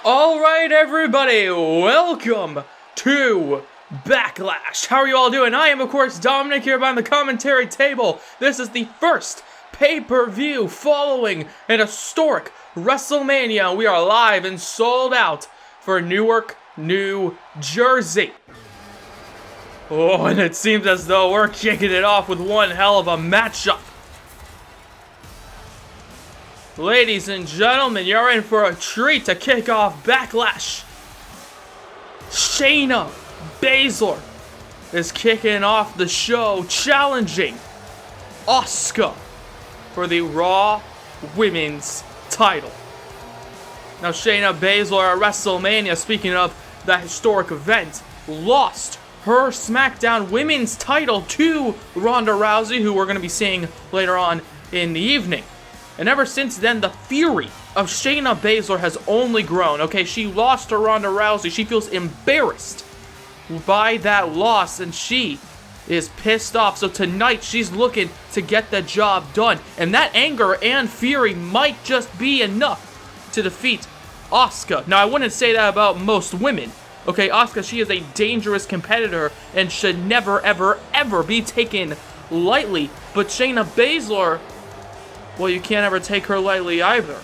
Alright everybody, welcome to Backlash. How are you all doing? I am of course Dominic here behind the commentary table. This is the first pay-per-view following an historic WrestleMania. We are live and sold out for Newark, New Jersey. Oh, and it seems as though we're kicking it off with one hell of a matchup. Ladies and gentlemen, you're in for a treat to kick off Backlash. Shayna Baszler is kicking off the show, challenging Asuka for the Raw Women's title. Now, Shayna Baszler at WrestleMania, speaking of that historic event, lost her SmackDown Women's title to Ronda Rousey, who we're going to be seeing later on in the evening. And ever since then, the fury of Shayna Baszler has only grown. Okay, she lost to Ronda Rousey. She feels embarrassed by that loss, and she is pissed off. So tonight, she's looking to get the job done. And that anger and fury might just be enough to defeat Asuka. Now, I wouldn't say that about most women. Okay, Asuka, she is a dangerous competitor and should never, ever, ever be taken lightly. But Shayna Baszler, well, you can't ever take her lightly either.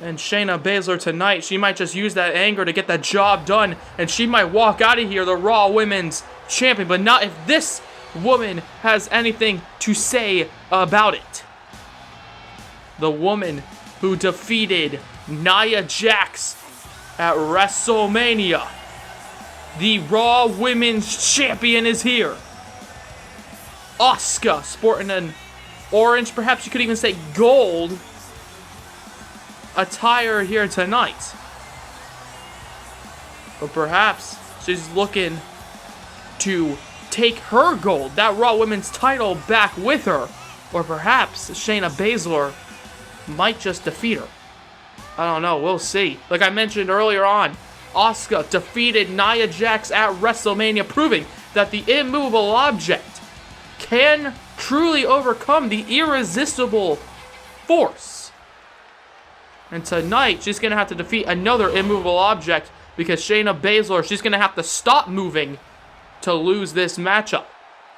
And Shayna Baszler tonight, she might just use that anger to get that job done, and she might walk out of here the Raw Women's Champion, but not if this woman has anything to say about it. The woman who defeated Nia Jax at WrestleMania. The Raw Women's Champion is here. Asuka, sporting an orange, perhaps you could even say gold, attire here tonight. But perhaps she's looking to take her gold, that Raw Women's title, back with her. Or perhaps Shayna Baszler might just defeat her. I don't know, we'll see. Like I mentioned earlier on, Asuka defeated Nia Jax at WrestleMania, proving that the immovable object can truly overcome the irresistible force. And tonight, she's going to have to defeat another immovable object because Shayna Baszler, she's going to have to stop moving to lose this matchup.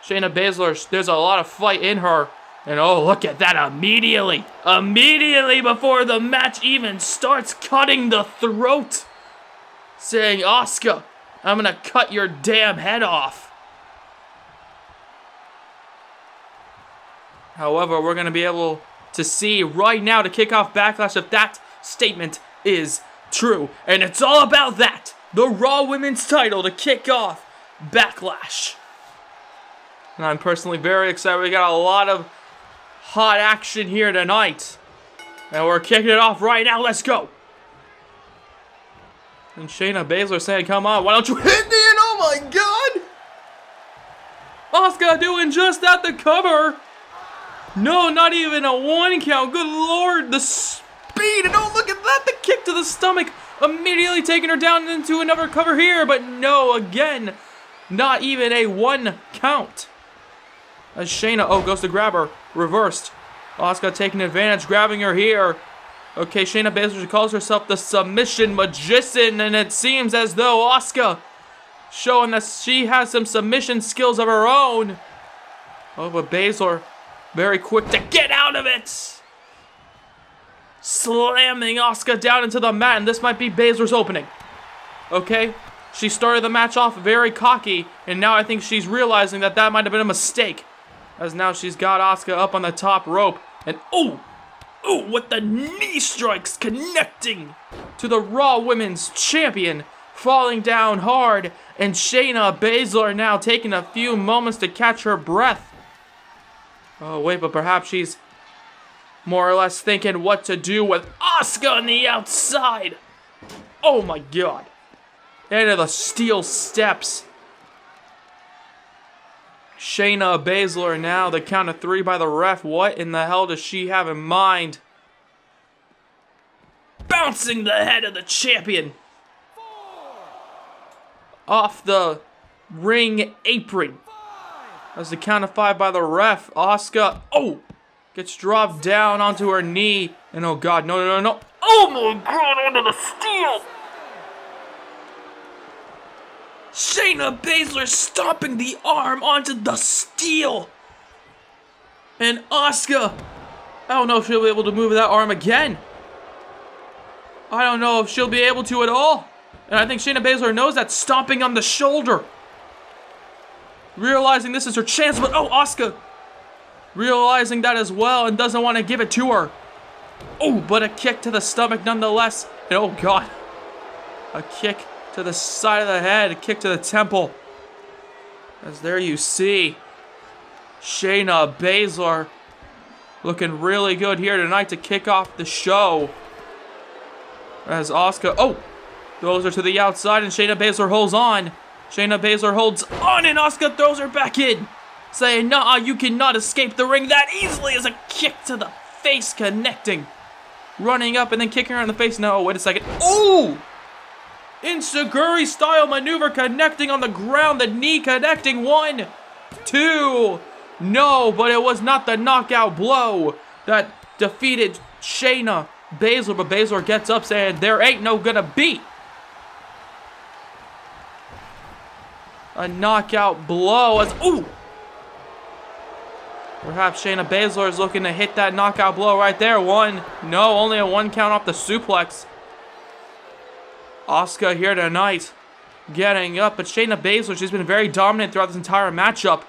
Shayna Baszler, there's a lot of fight in her. And oh, look at that immediately. Immediately before the match even starts, cutting the throat. Saying, Asuka, I'm going to cut your damn head off. However, we're going to be able to see right now to kick off Backlash if that statement is true. And it's all about that. The Raw Women's title to kick off Backlash. And I'm personally very excited. We got a lot of hot action here tonight. And we're kicking it off right now. Let's go. And Shayna Baszler saying, come on, why don't you hit me? And oh my God. Asuka doing just that, the cover. No, not even a 1 count. Good Lord, the speed. And oh, look at that. The kick to the stomach. Immediately taking her down into another cover here. But no, again, not even a 1 count. As Shayna, goes to grab her. Reversed. Asuka taking advantage, grabbing her here. Okay, Shayna Baszler calls herself the submission magician. And it seems as though Asuka showing that she has some submission skills of her own. Oh, but Baszler very quick to get out of it. Slamming Asuka down into the mat, and this might be Baszler's opening. Okay, she started the match off very cocky, and now I think she's realizing that that might have been a mistake. As now she's got Asuka up on the top rope, and with the knee strikes connecting to the Raw Women's Champion, falling down hard, and Shayna Baszler now taking a few moments to catch her breath. Oh, wait, but perhaps she's more or less thinking what to do with Asuka on the outside. Oh, my God. Into the steel steps. Shayna Baszler now, the count of 3 by the ref. What in the hell does she have in mind? Bouncing the head of the champion off the ring apron. As the count of 5 by the ref. Asuka, gets dropped down onto her knee. And oh God, no. Oh my god, onto the steel! Shayna Baszler stomping the arm onto the steel! And Asuka, I don't know if she'll be able to move that arm again. I don't know if she'll be able to at all. And I think Shayna Baszler knows that, stomping on the shoulder. Realizing this is her chance, but oh, Asuka realizing that as well and doesn't want to give it to her. Oh, but a kick to the stomach nonetheless. And oh god, a kick to the side of the head, a kick to the temple. As there you see Shayna Baszler looking really good here tonight to kick off the show. As Asuka, oh, throws her to the outside and Shayna Baszler holds on. Shayna Baszler holds on and Asuka throws her back in, saying, "Nah, you cannot escape the ring that easily," as a kick to the face connecting. Running up and then kicking her in the face. No, wait a second. Ooh! Enziguri style maneuver connecting on the ground. The knee connecting. 1, 2. No, but it was not the knockout blow that defeated Shayna Baszler. But Baszler gets up saying, "There ain't no gonna be a knockout blow." As ooh! Perhaps Shayna Baszler is looking to hit that knockout blow right there. 1. No, only a 1 count off the suplex. Asuka here tonight getting up, but Shayna Baszler, she's been very dominant throughout this entire matchup.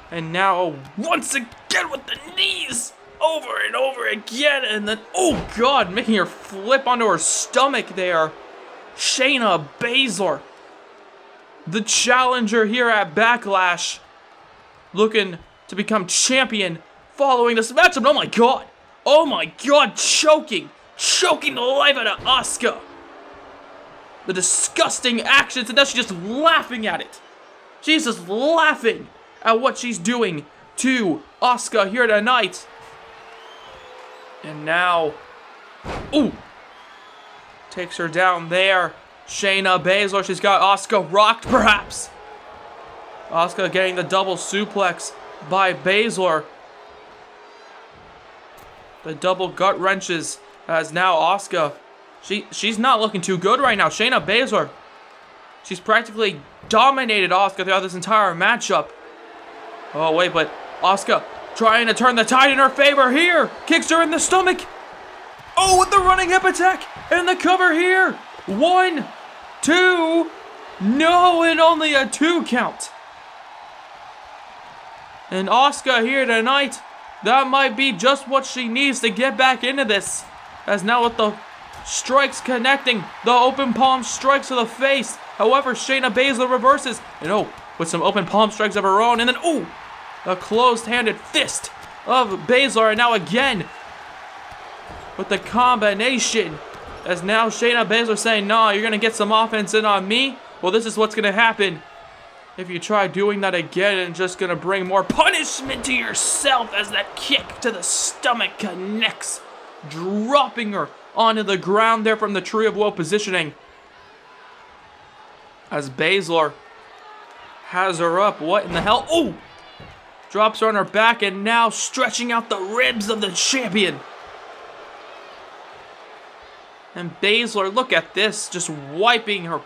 And now, once again with the knees, over and over again, and then, oh god, making her flip onto her stomach there. Shayna Baszler, the challenger here at Backlash, looking to become champion following this matchup. Oh my god, choking the life out of Asuka. The disgusting actions, and now she's just laughing at it. She's just laughing at what she's doing to Asuka here tonight. And now, ooh, takes her down there. Shayna Baszler, she's got Asuka rocked perhaps. Asuka getting the double suplex by Baszler. The double gut wrenches as now Asuka, she's not looking too good right now. Shayna Baszler, she's practically dominated Asuka throughout this entire matchup. Oh wait, but Asuka trying to turn the tide in her favor here. Kicks her in the stomach. Oh, with the running hip attack and the cover here. 1, 2, no, and only a 2 count. And Asuka here tonight, that might be just what she needs to get back into this. As now with the strikes connecting, the open palm strikes to the face. However, Shayna Baszler reverses. And oh, with some open palm strikes of her own. And then, oh, a closed-handed fist of Baszler. And now again, with the combination. As now Shayna Baszler saying, "Nah, you're going to get some offense in on me. Well, this is what's going to happen if you try doing that again, and just gonna bring more punishment to yourself," as that kick to the stomach connects, dropping her onto the ground there from the Tree of Woe positioning. As Baszler has her up. What in the hell? Oh! Drops her on her back and now stretching out the ribs of the champion. And Baszler, look at this, just wiping her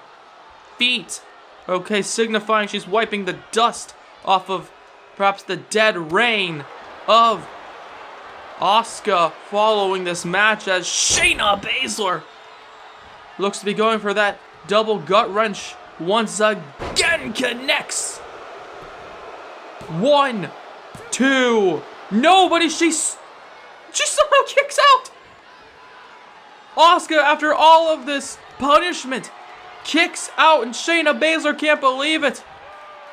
feet. Okay, signifying she's wiping the dust off of perhaps the dead reign of Asuka following this match, as Shayna Baszler looks to be going for that double gut wrench once again. Connects. 1, 2. Nobody. She somehow kicks out. Asuka, after all of this punishment, kicks out, and Shayna Baszler can't believe it.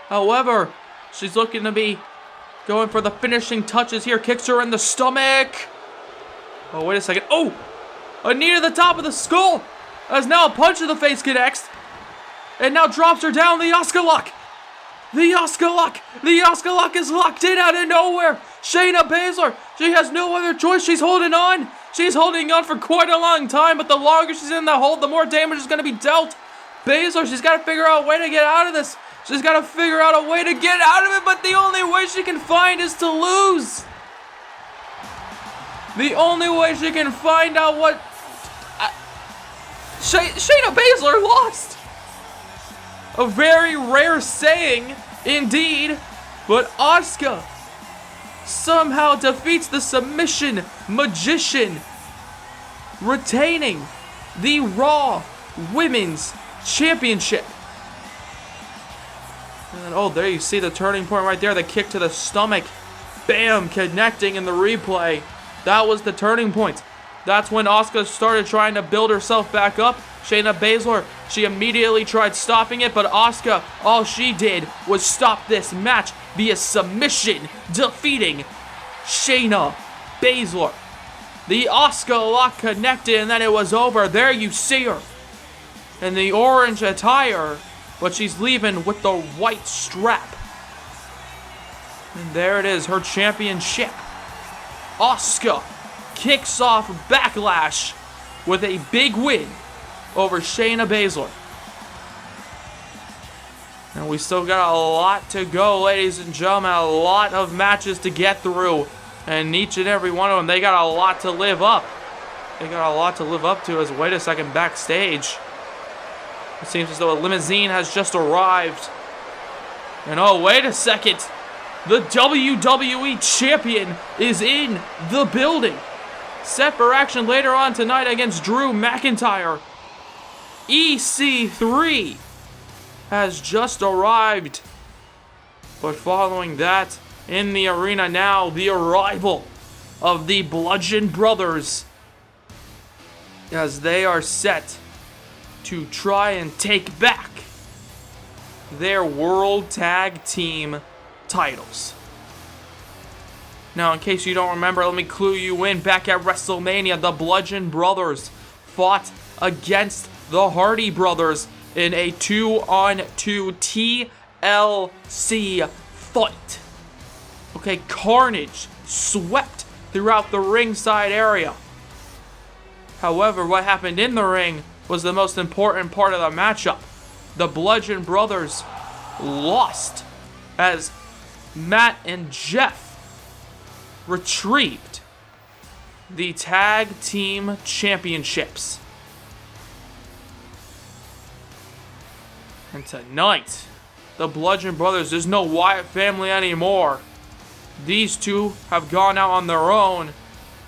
However, she's looking to be going for the finishing touches here. Kicks her in the stomach. Oh, wait a second. Oh, a knee to the top of the skull. As now a punch to the face connects. And now drops her down. The Asuka lock. The Asuka lock. The Asuka lock is locked in out of nowhere. Shayna Baszler, she has no other choice. She's holding on. She's holding on for quite a long time, but the longer she's in the hold, the more damage is going to be dealt. Baszler, she's got to figure out a way to get out of this. She's got to figure out a way to get out of it, but the only way she can find is to lose. The only way she can find out what... Shayna Baszler lost. A very rare saying indeed, but Asuka somehow defeats the submission magician, retaining the Raw Women's Championship. And oh, there you see the turning point right there, the kick to the stomach. Bam, connecting in the replay. That was the turning point. That's when Asuka started trying to build herself back up. Shayna Baszler, she immediately tried stopping it, but Asuka, all she did was stop this match via submission, defeating Shayna Baszler. The Asuka lock connected, and then it was over. There you see her in the orange attire, but she's leaving with the white strap. And there it is, her championship. Asuka kicks off Backlash with a big win over Shayna Baszler. And we still got a lot to go, ladies and gentlemen. A lot of matches to get through. And each and every one of them, they got a lot to live up. They got a lot to live up to. As wait a second, backstage, it seems as though a limousine has just arrived. And oh, wait a second. The WWE Champion is in the building. Set for action later on tonight against Drew McIntyre. EC3 has just arrived. But following that, in the arena now, the arrival of the Bludgeon Brothers, as they are set to try and take back their World Tag Team titles. Now, in case you don't remember, let me clue you in. Back at WrestleMania, the Bludgeon Brothers fought against the Hardy Brothers in a 2-on-2 TLC fight. Okay, carnage swept throughout the ringside area. However, what happened in the ring was the most important part of the matchup. The Bludgeon Brothers lost as Matt and Jeff retrieved the Tag Team Championships. And tonight, the Bludgeon Brothers, there's no Wyatt family anymore. These two have gone out on their own,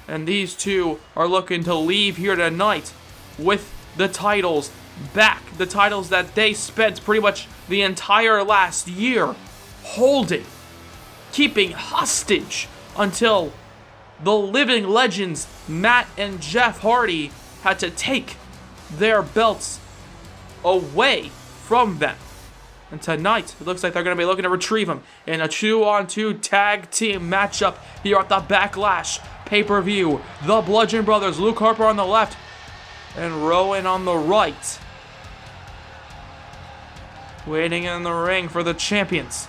and these two are looking to leave here tonight with the titles back. The titles that they spent pretty much the entire last year holding, keeping hostage until the living legends Matt and Jeff Hardy had to take their belts away from them. And tonight, it looks like they're going to be looking to retrieve them in a 2-on-2 tag team matchup here at the Backlash pay-per-view. The Bludgeon Brothers, Luke Harper on the left and Rowan on the right, waiting in the ring for the champions.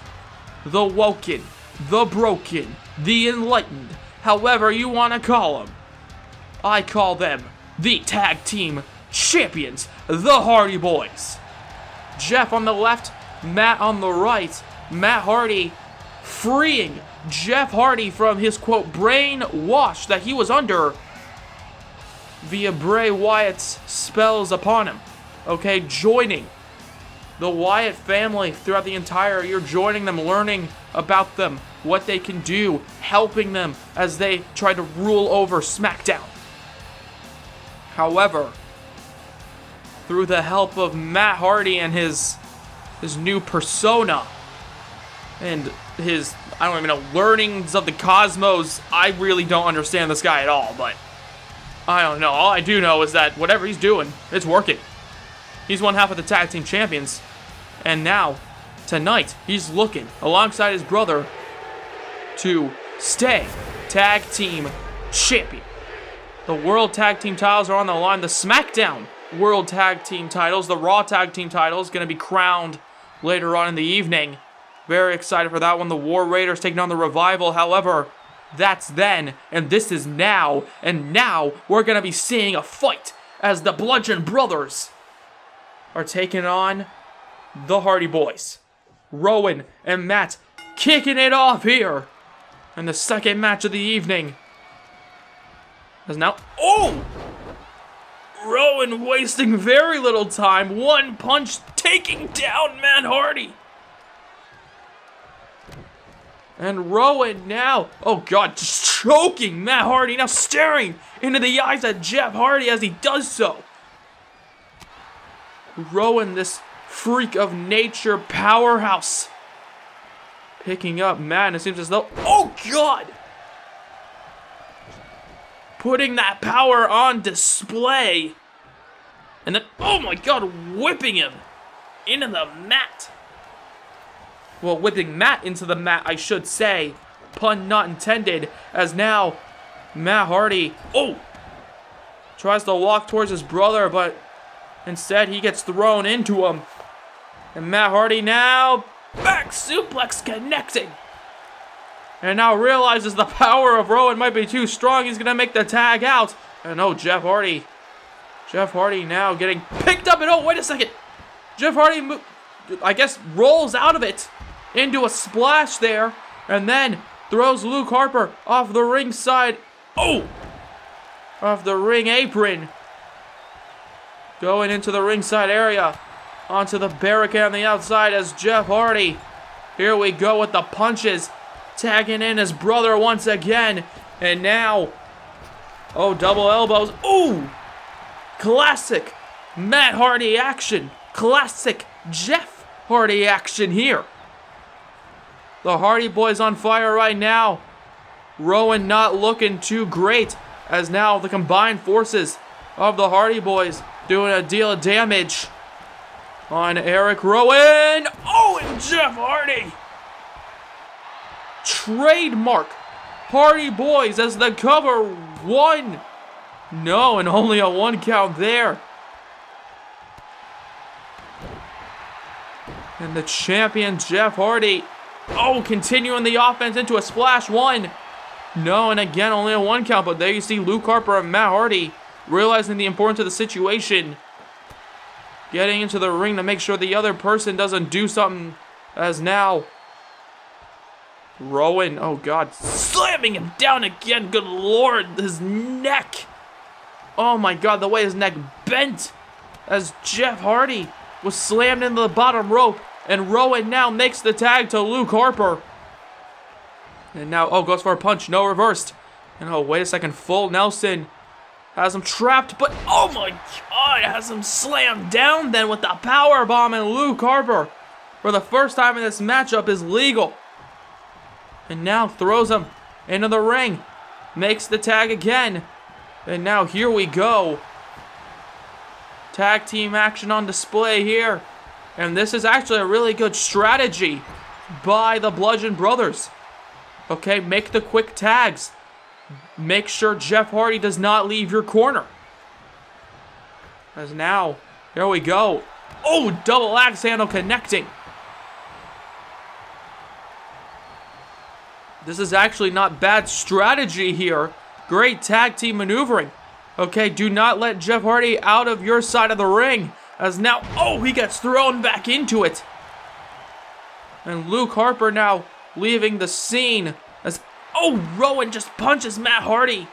The Woken, the Broken, the Enlightened, however you want to call them. I call them the Tag Team Champions, the Hardy Boys. Jeff on the left, Matt on the right. Matt Hardy freeing Jeff Hardy from his, quote, brainwash that he was under via Bray Wyatt's spells upon him. Okay, joining the Wyatt family throughout the entire year, joining them, learning about them, what they can do, helping them as they try to rule over SmackDown. However, through the help of Matt Hardy and his new persona and his, I don't even know, learnings of the cosmos, I really don't understand this guy at all, but I don't know. All I do know is that whatever he's doing, it's working. He's one half of the Tag Team Champions, and now, tonight, he's looking, alongside his brother, to stay Tag Team Champion. The World Tag Team titles are on the line. The SmackDown World Tag Team titles, the Raw Tag Team titles, going to be crowned later on in the evening. Very excited for that one. The War Raiders taking on the Revival. However, that's then, and this is now. And now, we're going to be seeing a fight as the Bludgeon Brothers are taking on the Hardy Boys. Rowan and Matt kicking it off here in the second match of the evening. As now, oh! Rowan wasting very little time. One punch taking down Matt Hardy. And Rowan now, oh God, just choking Matt Hardy, now staring into the eyes of Jeff Hardy as he does so. Rowan, this freak of nature powerhouse, picking up Matt, and it seems as though, oh God, putting that power on display. And then, oh my God, whipping him into the mat. Well, whipping Matt into the mat, I should say. Pun not intended, as now Matt Hardy, tries to walk towards his brother, but instead he gets thrown into him. And Matt Hardy now, back suplex connecting. And now realizes the power of Rowan might be too strong. He's going to make the tag out. And Jeff Hardy now getting picked up. And wait a second. Jeff Hardy, I guess, rolls out of it into a splash there, and then throws Luke Harper off the ring side. Off the ring apron. Going into the ringside area. Onto the barricade on the outside as Jeff Hardy. Here we go with the punches. Tagging in his brother once again. And now, double elbows. Classic Matt Hardy action. Classic Jeff Hardy action here. The Hardy Boys on fire right now. Rowan not looking too great, as now the combined forces of the Hardy Boys doing a deal of damage on Eric Rowan. And Jeff Hardy. Trademark Hardy Boys as the cover. One. No, and only a 1 count there. And the champion Jeff Hardy, continuing the offense into a splash. 1. No, and again, only a 1 count. But there you see Luke Harper and Matt Hardy realizing the importance of the situation. Getting into the ring to make sure the other person doesn't do something. As now, Rowan, God, slamming him down again. Good Lord, his neck. Oh my God, the way his neck bent as Jeff Hardy was slammed into the bottom rope. And Rowan now makes the tag to Luke Harper. And now, goes for a punch. No, reversed. And wait a second. Full Nelson has him trapped. But, oh my God, has him slammed down then with the power bomb. And Luke Harper, for the first time in this matchup, is legal. And now throws him into the ring. Makes the tag again. And now here we go. Tag team action on display here. And this is actually a really good strategy by the Bludgeon Brothers. Make the quick tags. Make sure Jeff Hardy does not leave your corner. As now, here we go. Double axe handle connecting. This is actually not bad strategy here. Great tag team maneuvering. Do not let Jeff Hardy out of your side of the ring. As now, he gets thrown back into it. And Luke Harper now leaving the scene. As, Rowan just punches Matt Hardy,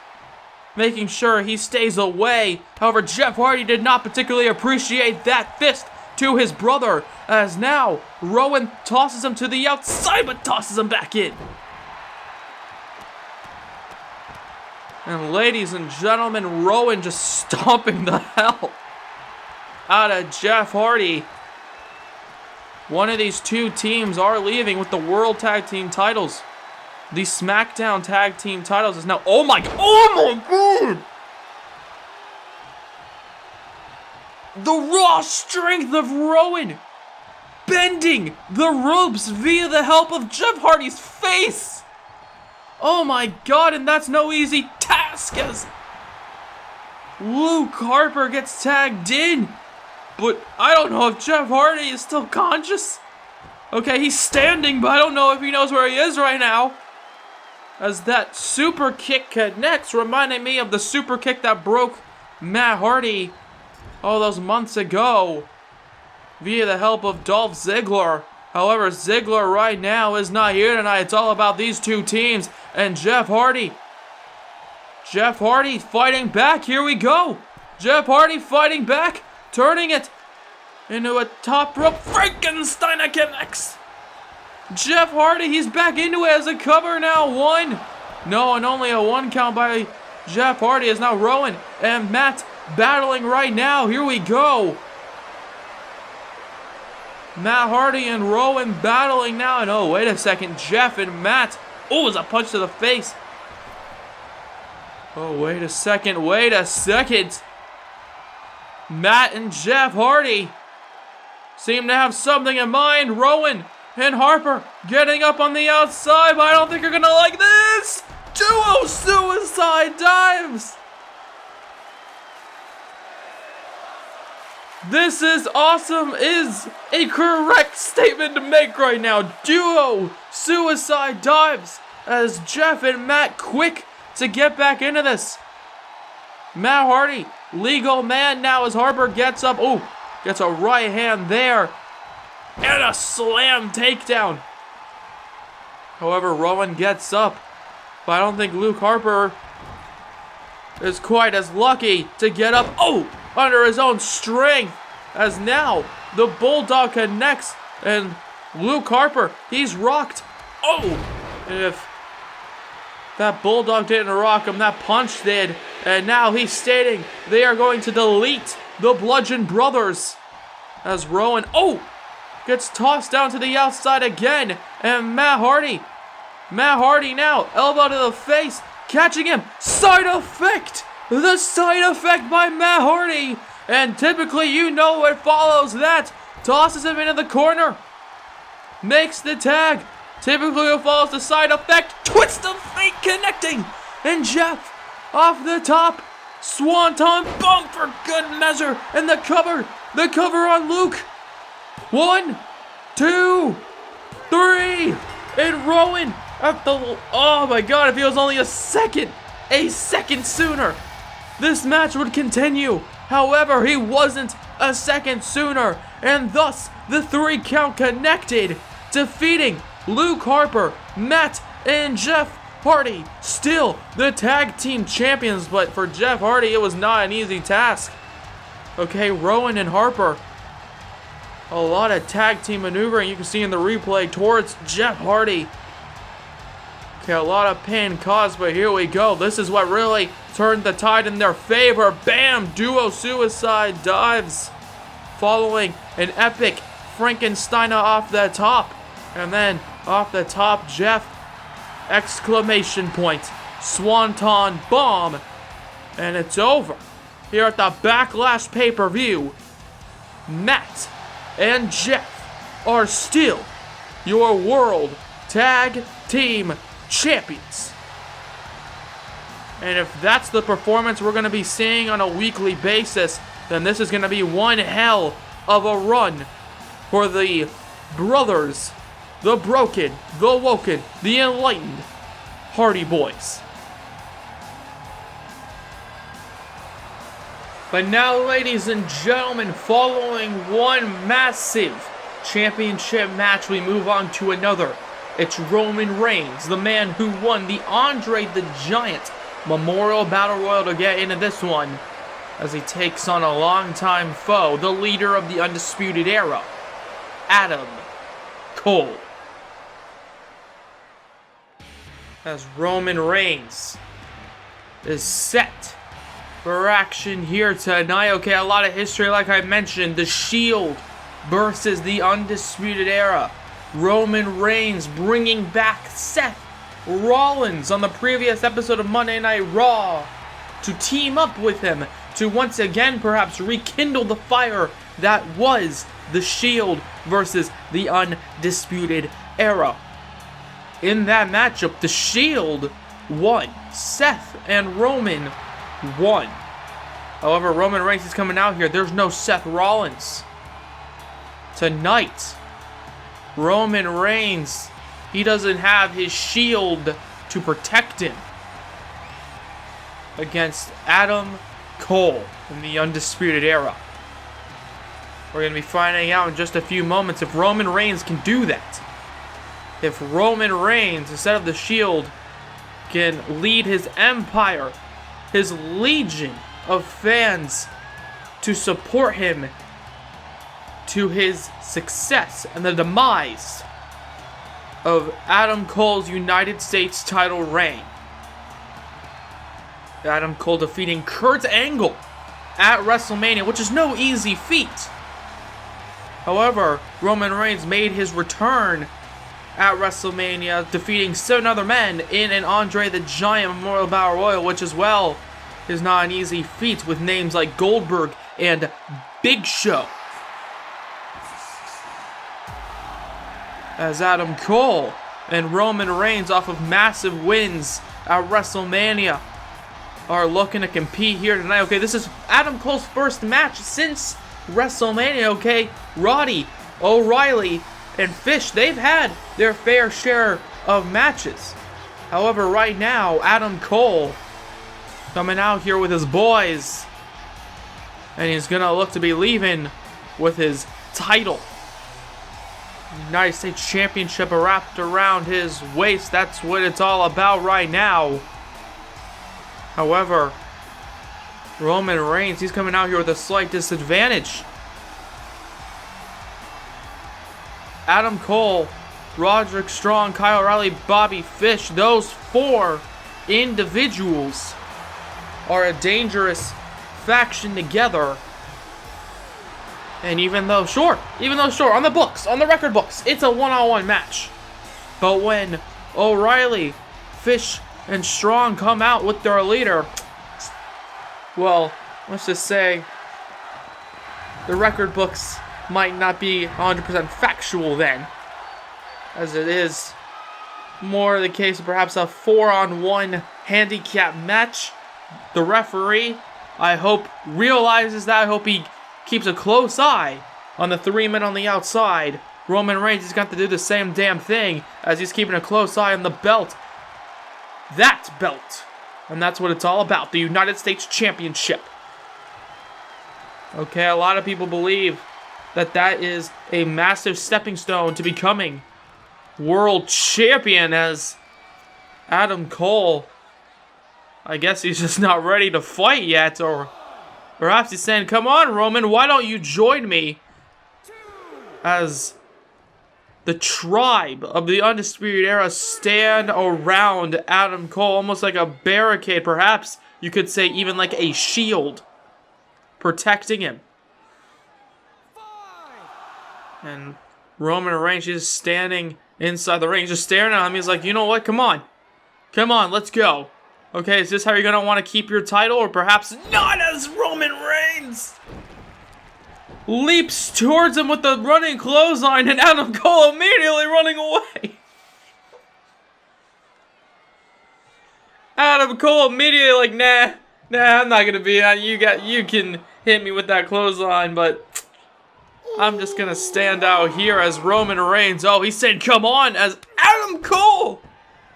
making sure he stays away. However, Jeff Hardy did not particularly appreciate that fist to his brother. As now, Rowan tosses him to the outside, but tosses him back in. And ladies and gentlemen, Rowan just stomping the hell out of Jeff Hardy. One of these two teams are leaving with the World Tag Team titles. The SmackDown Tag Team titles is now... Oh my God! The raw strength of Rowan bending the ropes via the help of Jeff Hardy's face. Oh my God, and that's no easy task as Luke Harper gets tagged in. But I don't know if Jeff Hardy is still conscious. He's standing, but I don't know if he knows where he is right now. As that super kick connects, reminding me of the super kick that broke Matt Hardy those months ago via the help of Dolph Ziggler. However, Ziggler right now is not here tonight. It's all about these two teams and Jeff Hardy. Jeff Hardy fighting back. Here we go. Jeff Hardy fighting back, turning it into a top rope. Frankensteiner connects. Jeff Hardy, he's back into it as a cover now. One. No, and only a 1 count by Jeff Hardy is now Rowan and Matt battling right now. Here we go. Matt Hardy and Rowan battling now. And oh, wait a second. Jeff and Matt. Oh, it's a punch to the face. Oh, wait a second. Wait a second. Matt and Jeff Hardy seem to have something in mind. Rowan and Harper getting up on the outside, but I don't think you're gonna like this. Duo suicide dives. This is awesome is a correct statement to make right now. Duo suicide dives as Jeff and Matt quick to get back into this. Matt Hardy, legal man now as Harper gets up. Oh, gets a right hand there. And a slam takedown. However, Rowan gets up. But I don't think Luke Harper is quite as lucky to get up. Oh, under his own strength. As now, the Bulldog connects. And Luke Harper, he's rocked. Oh, if that Bulldog didn't rock him, that punch did. And now he's stating they are going to delete the Bludgeon Brothers. As Rowan, gets tossed down to the outside again. And Matt Hardy now, elbow to the face, catching him. Side effect! The side effect by Matt Hardy. And typically, you know what follows that. Tosses him into the corner. Makes the tag. Typically, it follows the side effect. Twist of fate connecting. And Jeff off the top. Swanton bomb for good measure. And the cover on Luke. 1, 2, 3. And Rowan at the... Oh my god, if he was only a second sooner, this match would continue. However, he wasn't a second sooner. And thus, the 3 count connected, defeating Luke Harper, Matt, and Jeff Hardy. Still the tag team champions, but for Jeff Hardy, it was not an easy task. Okay, Rowan and Harper. A lot of tag team maneuvering you can see in the replay towards Jeff Hardy. Okay, a lot of pain caused, but here we go. This is what really turned the tide in their favor. Bam! Duo suicide dives. Following an epic Frankensteiner off the top. And then off the top, Jeff, exclamation point, Swanton bomb. And it's over. Here at the Backlash pay-per-view, Matt and Jeff are still your World Tag Team Champions. And if that's the performance we're going to be seeing on a weekly basis, then this is going to be one hell of a run for the brothers, the broken, the woken, the enlightened Hardy Boys. But now, ladies and gentlemen, following one massive championship match, we move on to another. It's Roman Reigns, the man who won the Andre the Giant Memorial Battle Royal, to get into this one as he takes on a longtime foe, the leader of the Undisputed Era, Adam Cole. As Roman Reigns is set for action here tonight. Okay, a lot of history, like I mentioned. The Shield versus the Undisputed Era. Roman Reigns bringing back Seth Rollins on the previous episode of Monday Night Raw to team up with him to once again perhaps rekindle the fire that was the Shield versus the Undisputed Era. In that matchup, the Shield won. Seth and Roman won. However, Roman Reigns is coming out here. There's no Seth Rollins. Tonight, Roman Reigns, he doesn't have his Shield to protect him against Adam Cole in the Undisputed Era. We're going to be finding out in just a few moments if Roman Reigns can do that. If Roman Reigns, instead of the Shield, can lead his empire, his legion of fans to support him to his success and the demise of Adam Cole's United States title reign. Adam Cole defeating Kurt Angle at WrestleMania, which is no easy feat. However, Roman Reigns made his return at WrestleMania, defeating 7 other men in an Andre the Giant Memorial Battle Royal, which as well is not an easy feat with names like Goldberg and Big Show. As Adam Cole and Roman Reigns, off of massive wins at WrestleMania, are looking to compete here tonight. Okay, this is Adam Cole's first match since WrestleMania. Okay, Roddy, O'Reilly, and Fish, they've had their fair share of matches. However, right now, Adam Cole coming out here with his boys, and he's gonna look to be leaving with his title. United States Championship wrapped around his waist. That's what it's all about right now. However, Roman Reigns, he's coming out here with a slight disadvantage. Adam Cole, Roderick Strong, Kyle O'Reilly, Bobby Fish, those 4 individuals are a dangerous faction together. And even though, sure, on the books, on the record books, it's a one-on-one match. But when O'Reilly, Fish, and Strong come out with their leader, well, let's just say the record books might not be 100% factual then, as it is more the case of perhaps a 4-on-1 handicap match. The referee, I hope, realizes that. I hope he keeps a close eye on the 3 men on the outside. Roman Reigns has got to do the same damn thing as he's keeping a close eye on the belt. That belt. And that's what it's all about, the United States Championship. Okay, a lot of people believe that that is a massive stepping stone to becoming world champion, as Adam Cole, I guess he's just not ready to fight yet, or perhaps he's saying, come on, Roman, why don't you join me? As the tribe of the Undisputed Era stand around Adam Cole, almost like a barricade, perhaps you could say even like a shield, protecting him. And Roman Reigns is standing inside the ring, just staring at him. He's like, you know what, come on, let's go. Okay, is this how you're going to want to keep your title? Or perhaps not, as Roman Reigns leaps towards him with the running clothesline, and Adam Cole immediately running away. Adam Cole immediately like, nah, I'm not going to be on. You can hit me with that clothesline, but I'm just going to stand out here as Roman Reigns. Oh, he said, come on, as Adam Cole,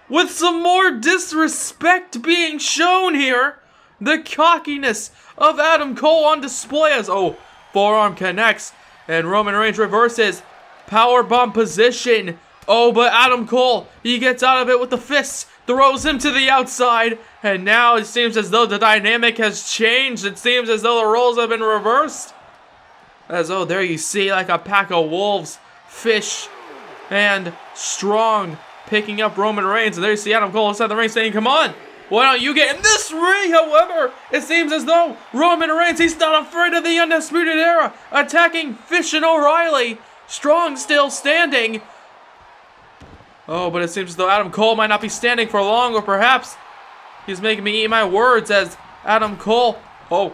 with some more disrespect being shown here. The cockiness of Adam Cole on display as, oh, forearm connects, and Roman Reigns reverses. Powerbomb position. Oh, but Adam Cole, he gets out of it with the fists, throws him to the outside, and now it seems as though the dynamic has changed. It seems as though the roles have been reversed. As, oh, there you see, like a pack of wolves, Fish and Strong picking up Roman Reigns, and there you see Adam Cole inside the ring saying, come on, why don't you get in this ring? However, it seems as though Roman Reigns, he's not afraid of the Undisputed Era, attacking Fish and O'Reilly. Strong still standing. Oh, but it seems as though Adam Cole might not be standing for long, or perhaps he's making me eat my words, as Adam Cole, oh,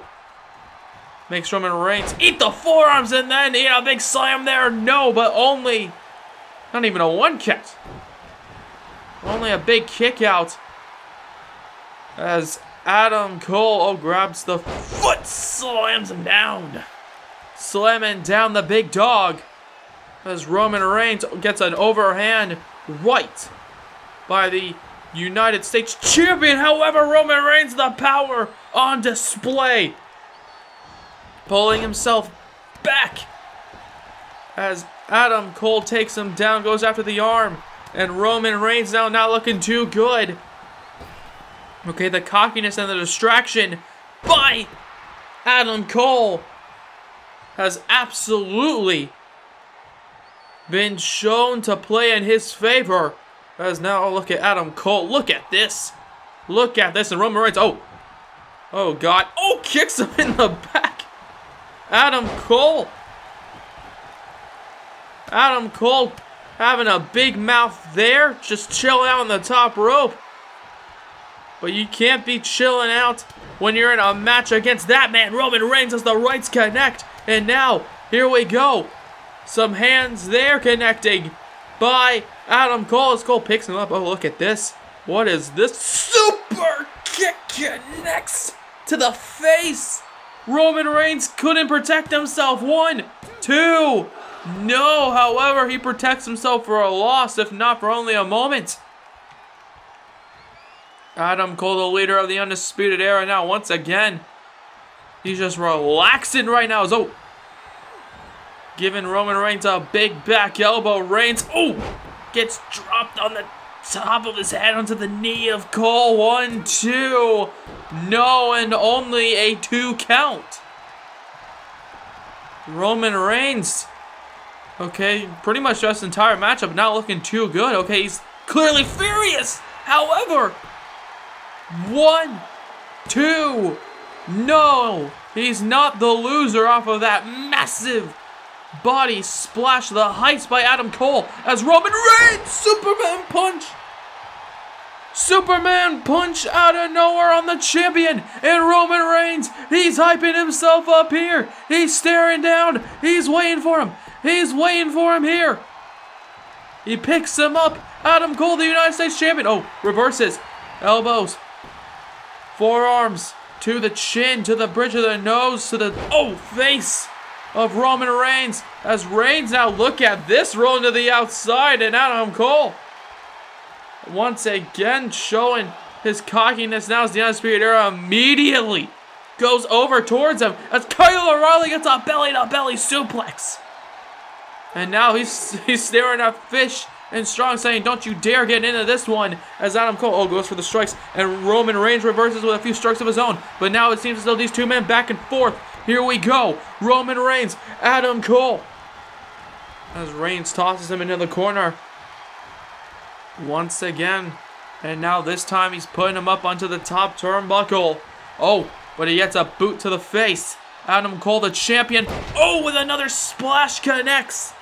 makes Roman Reigns eat the forearms, and then a big slam there. No, but only, not even a 1 count. Only a big kick out. As Adam Cole, grabs the foot, slams him down. Slamming down the big dog. As Roman Reigns gets an overhand right by the United States Champion. However, Roman Reigns, the power on display. Pulling himself back. As Adam Cole takes him down, goes after the arm. And Roman Reigns now not looking too good. Okay, the cockiness and the distraction by Adam Cole has absolutely been shown to play in his favor. As now, look at Adam Cole. Look at this. Look at this. And Roman Reigns. Oh, God. Oh, kicks him in the back. Adam Cole having a big mouth there. Just chilling out on the top rope. But you can't be chilling out when you're in a match against that man. Roman Reigns as the rights connect. And now, here we go. Some hands there connecting by Adam Cole. As Cole picks him up. Oh, look at this. What is this? Super kick connects to the face. Roman Reigns couldn't protect himself. 1, 2. No, however, he protects himself for a loss, if not for only a moment. Adam Cole, the leader of the Undisputed Era now, once again. He's just relaxing right now. Giving Roman Reigns a big back elbow. Reigns, gets dropped on the top of his head onto the knee of Cole. 1, 2. No, and only a 2 count. Roman Reigns, okay, pretty much just entire matchup not looking too good. Okay, he's clearly furious. However, 1, 2. No, he's not the loser off of that massive body splash to the heights by Adam Cole as Roman Reigns, Superman punch out of nowhere on the champion. And Roman Reigns, he's hyping himself up here. He's staring down. He's waiting for him. Here. He picks him up. Adam Cole, the United States champion. Reverses. Elbows. Forearms to the chin, to the bridge of the nose, to the face of Roman Reigns. As Reigns now, look at this, rolling to the outside, and Adam Cole once again showing his cockiness now as the Undisputed Era immediately goes over towards him as Kyle O'Reilly gets a belly-to-belly suplex. And now he's staring at Fish and Strong, saying, "Don't you dare get into this one," as Adam Cole goes for the strikes, and Roman Reigns reverses with a few strikes of his own. But now it seems as though these two men back and forth. Here we go. Roman Reigns, Adam Cole. As Reigns tosses him into the corner once again. And now this time he's putting him up onto the top turnbuckle. But he gets a boot to the face. Adam Cole, the champion. With another splash connects.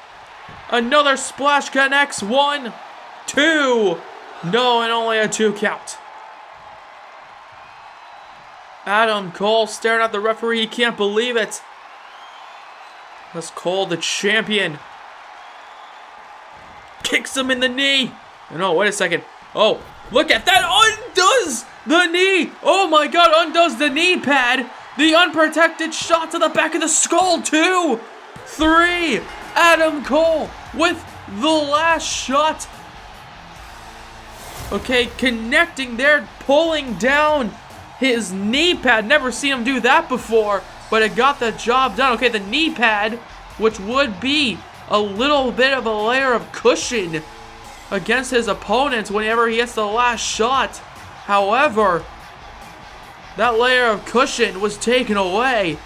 1, 2. No, and only a 2 count. Adam Cole staring at the referee. He can't believe it. As Cole, the champion, kicks him in the knee. No, wait a second. Look at that. Undoes the knee. Oh my God, undoes the knee pad. The unprotected shot to the back of the skull. 2, 3. Adam Cole with the last shot. Okay, connecting there, pulling down his knee pad. Never seen him do that before, but it got the job done. Okay, the knee pad, which would be a little bit of a layer of cushion against his opponents whenever he gets the last shot. However, that layer of cushion was taken away,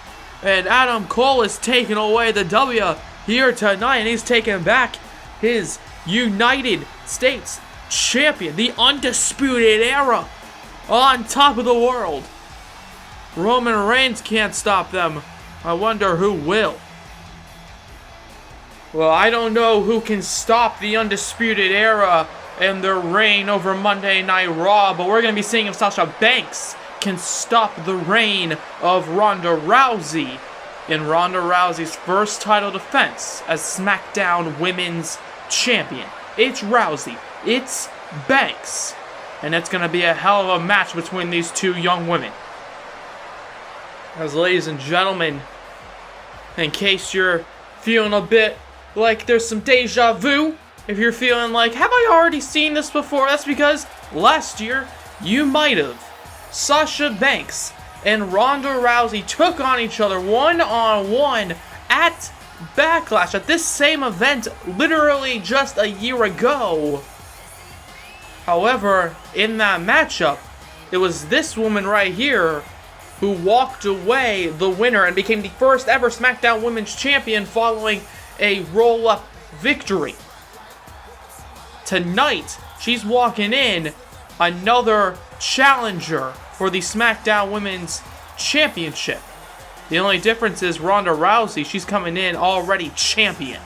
and Adam Cole is taking away the W here tonight, and he's taking back his United States champion, the Undisputed Era, on top of the world. Roman Reigns can't stop them. I wonder who will. Well, I don't know who can stop the Undisputed Era and their reign over Monday Night Raw, but we're going to be seeing if Sasha Banks can stop the reign of Ronda Rousey in Ronda Rousey's first title defense as SmackDown Women's Champion. It's Rousey. It's Banks. And it's going to be a hell of a match between these two young women. As ladies and gentlemen, in case you're feeling a bit like there's some deja vu, if you're feeling like, have I already seen this before? That's because last year, you might have. Sasha Banks and Ronda Rousey took on each other one-on-one at BACKLASH, at this same event, literally just a year ago. However, in that matchup, it was this woman right here who walked away the winner and became the first ever SmackDown Women's Champion following a roll-up victory. Tonight, she's walking in another challenger for the SmackDown Women's Championship. The only difference is Ronda Rousey, she's coming in already champion.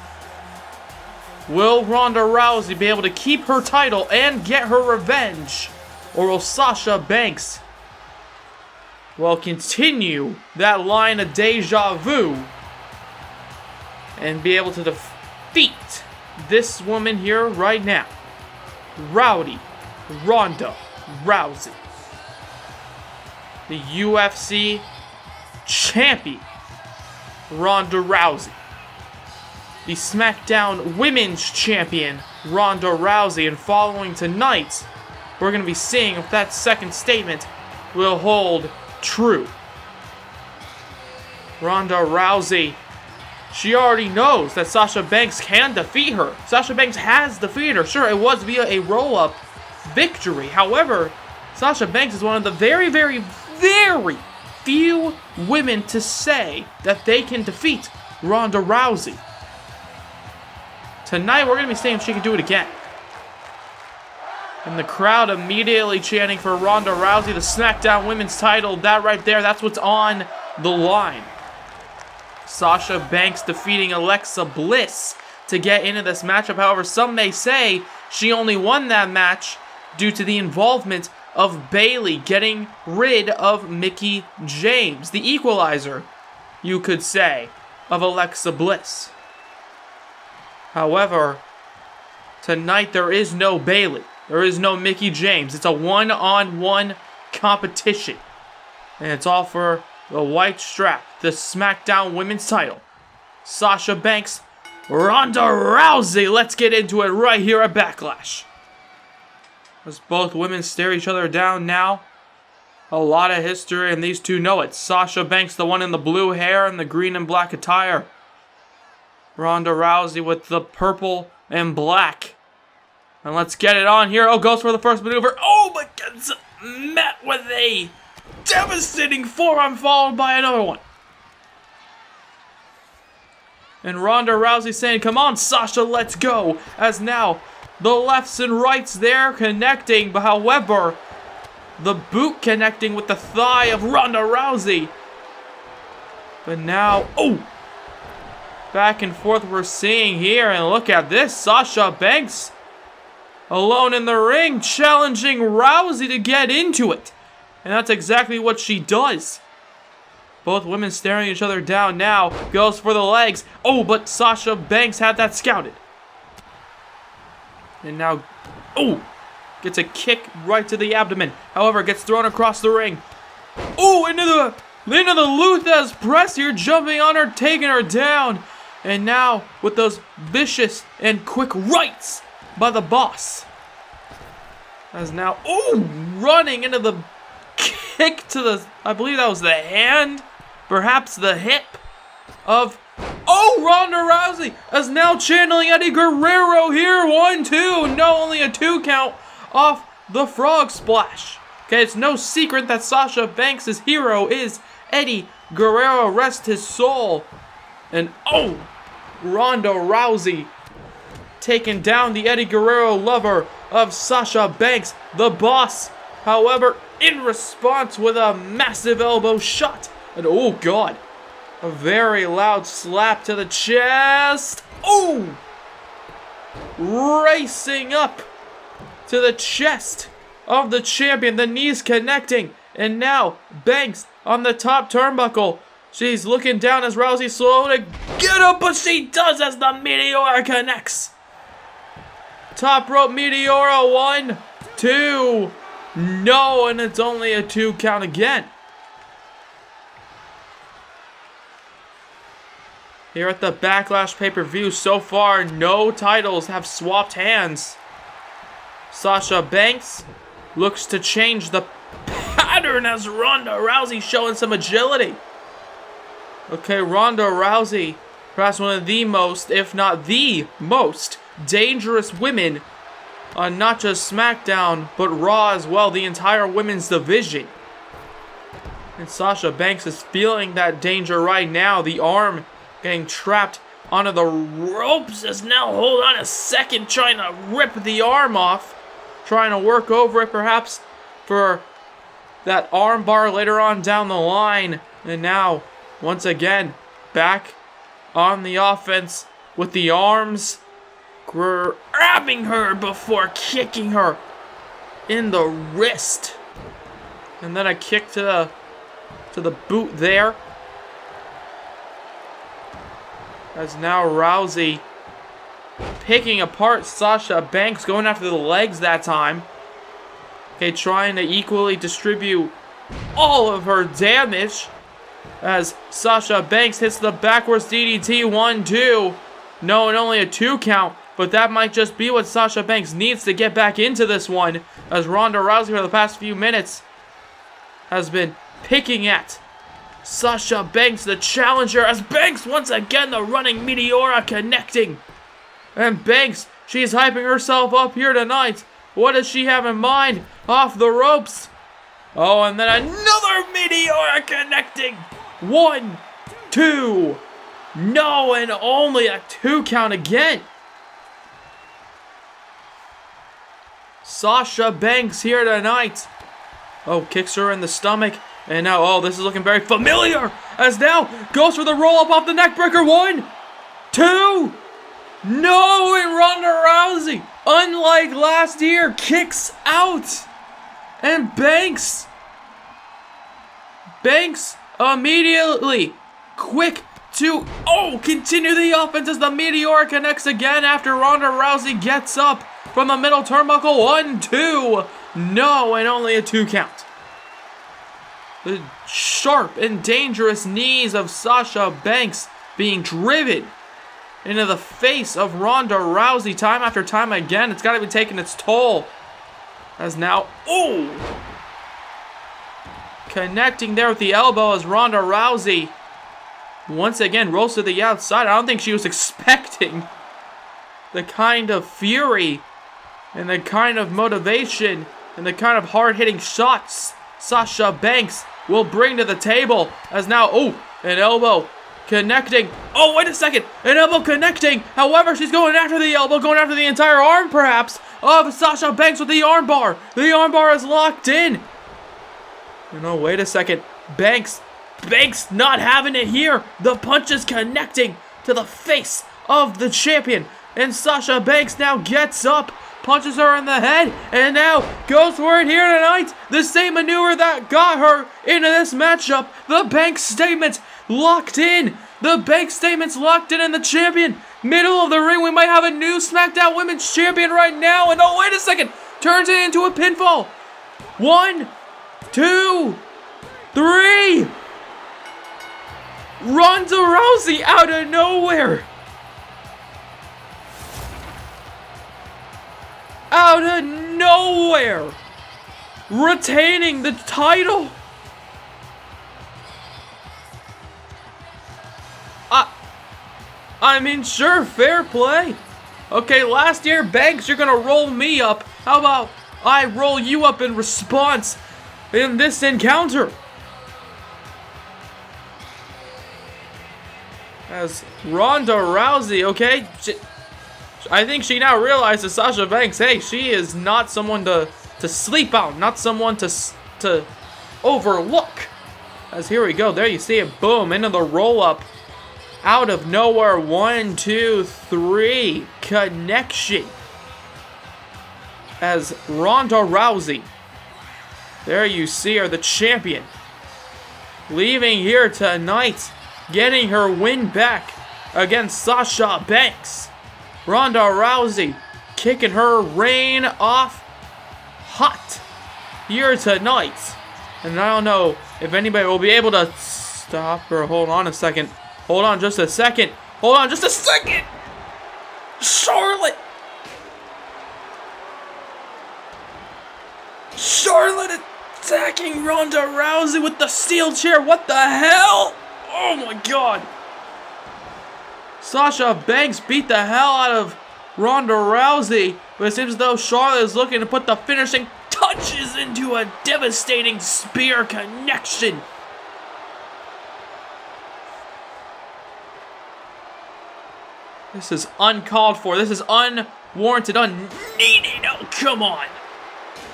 Will Ronda Rousey be able to keep her title and get her revenge? Or will Sasha Banks continue that line of deja vu and be able to defeat this woman here right now? Rowdy Ronda Rousey, the UFC champion Ronda Rousey, the SmackDown Women's Champion Ronda Rousey, and following tonight, we're going to be seeing if that second statement will hold true. Ronda Rousey, she already knows that Sasha Banks can defeat her. Sasha Banks has defeated her. Sure, it was via a roll-up victory. However, Sasha Banks is one of the very, very, very few women to say that they can defeat Ronda Rousey. Tonight, we're going to be seeing if she can do it again. And the crowd immediately chanting for Ronda Rousey, the SmackDown Women's title. That right there, that's what's on the line. Sasha Banks defeating Alexa Bliss to get into this matchup. However, some may say she only won that match due to the involvement of Bayley getting rid of Mickie James, the equalizer, you could say, of Alexa Bliss. However, tonight there is no Bayley. There is no Mickie James. It's a one-on-one competition. And it's all for the white strap, the SmackDown Women's title. Sasha Banks, Ronda Rousey. Let's get into it right here at Backlash. As both women stare each other down now. A lot of history, and these two know it. Sasha Banks, the one in the blue hair and the green and black attire. Ronda Rousey with the purple and black. And let's get it on here. Oh, goes for the first maneuver. Oh, but gets met with a devastating forearm followed by another one. And Ronda Rousey saying, come on, Sasha, let's go. As now, the lefts and rights there connecting. But however, the boot connecting with the thigh of Ronda Rousey. But now, oh! Back and forth we're seeing here. And look at this, Sasha Banks alone in the ring, challenging Rousey to get into it. And that's exactly what she does. Both women staring each other down now. Goes for the legs. Oh, but Sasha Banks had that scouted. And now, oh, gets a kick right to the abdomen. However, gets thrown across the ring. Oh, into the Luthez press here, jumping on her, taking her down. And now, with those vicious and quick rights by the boss. As now, oh, running into the kick to the, I believe that was the hand, perhaps the hip of, oh, Ronda Rousey is now channeling Eddie Guerrero here. 1, 2, no, only a 2 count off the frog splash. Okay, it's no secret that Sasha Banks' hero is Eddie Guerrero, rest his soul. And oh, Ronda Rousey taking down the Eddie Guerrero lover of Sasha Banks, the boss. However, in response with a massive elbow shot. And oh god, a very loud slap to the chest. Oh! Racing up to the chest of the champion, the knees connecting. And now, Banks on the top turnbuckle. She's looking down as Rousey slow to get up, but she does as the Meteor connects. Top rope Meteora, 1, 2, no, and it's only a 2 count again. Here at the Backlash pay-per-view, so far, no titles have swapped hands. Sasha Banks looks to change the pattern as Ronda Rousey showing some agility. Okay, Ronda Rousey, perhaps one of the most, if not the most, dangerous women on not just SmackDown, but Raw as well, the entire women's division. And Sasha Banks is feeling that danger right now. The arm getting trapped onto the ropes as now, hold on a second, trying to rip the arm off. Trying to work over it perhaps for that arm bar later on down the line. And now, once again, back on the offense with the arms, grabbing her before kicking her in the wrist. And then a kick to the boot there. As now Rousey picking apart Sasha Banks, going after the legs that time. Okay, trying to equally distribute all of her damage as Sasha Banks hits the backwards DDT. 1-2. No, and only a 2 count, but that might just be what Sasha Banks needs to get back into this one, as Ronda Rousey for the past few minutes has been picking at Sasha Banks, the challenger, as Banks once again the running Meteora connecting. And Banks, she's hyping herself up here tonight. What does she have in mind? Off the ropes. Oh, and then another Meteora connecting. 1, 2. No, and only a 2 count again. Sasha Banks here tonight. Oh, kicks her in the stomach. And now, oh, this is looking very familiar. As now, goes for the roll-up off the neckbreaker. 1, 2. No, and Ronda Rousey, unlike last year, kicks out. And Banks immediately quick to, continue the offense as the Meteora connects again after Ronda Rousey gets up from the middle turnbuckle. 1, 2. No, and only a 2 count. The sharp and dangerous knees of Sasha Banks being driven into the face of Ronda Rousey time after time again. It's got to be taking its toll. As now, connecting there with the elbow as Ronda Rousey once again rolls to the outside. I don't think she was expecting the kind of fury and the kind of motivation and the kind of hard-hitting shots Sasha Banks will bring to the table. As now, an elbow connecting. Oh, wait a second. An elbow connecting. However, she's going after the elbow, going after the entire arm, perhaps, of Sasha Banks with the armbar. The armbar is locked in. No, wait a second. Banks not having it here. The punch is connecting to the face of the champion. And Sasha Banks now gets up, punches her in the head, and now goes for it here tonight. The same maneuver that got her into this matchup. The Banks statement locked in. The Banks statement's locked in, and the champion, middle of the ring. We might have a new SmackDown Women's Champion right now. And wait a second. Turns it into a pinfall. 1, 2, 3. Ronda Rousey out of nowhere. Out of nowhere, retaining the title. I mean, sure, fair play. Okay, last year, Banks, you're gonna roll me up. How about I roll you up in response in this encounter? As Ronda Rousey, okay, I think she now realizes Sasha Banks, hey, she is not someone to sleep on, not someone to overlook. As here we go, there you see it, boom, into the roll-up. Out of nowhere, 1, 2, 3, connection. As Ronda Rousey, there you see her, the champion, leaving here tonight, getting her win back against Sasha Banks. Ronda Rousey kicking her reign off hot here tonight. And I don't know if anybody will be able to stop her. Hold on a second. Hold on just a second. Hold on just a second. Charlotte attacking Ronda Rousey with the steel chair. What the hell? Oh my god. Sasha Banks beat the hell out of Ronda Rousey, but it seems as though Charlotte is looking to put the finishing touches into a devastating spear connection This is uncalled for. This is unwarranted, unneeded. Oh, come on.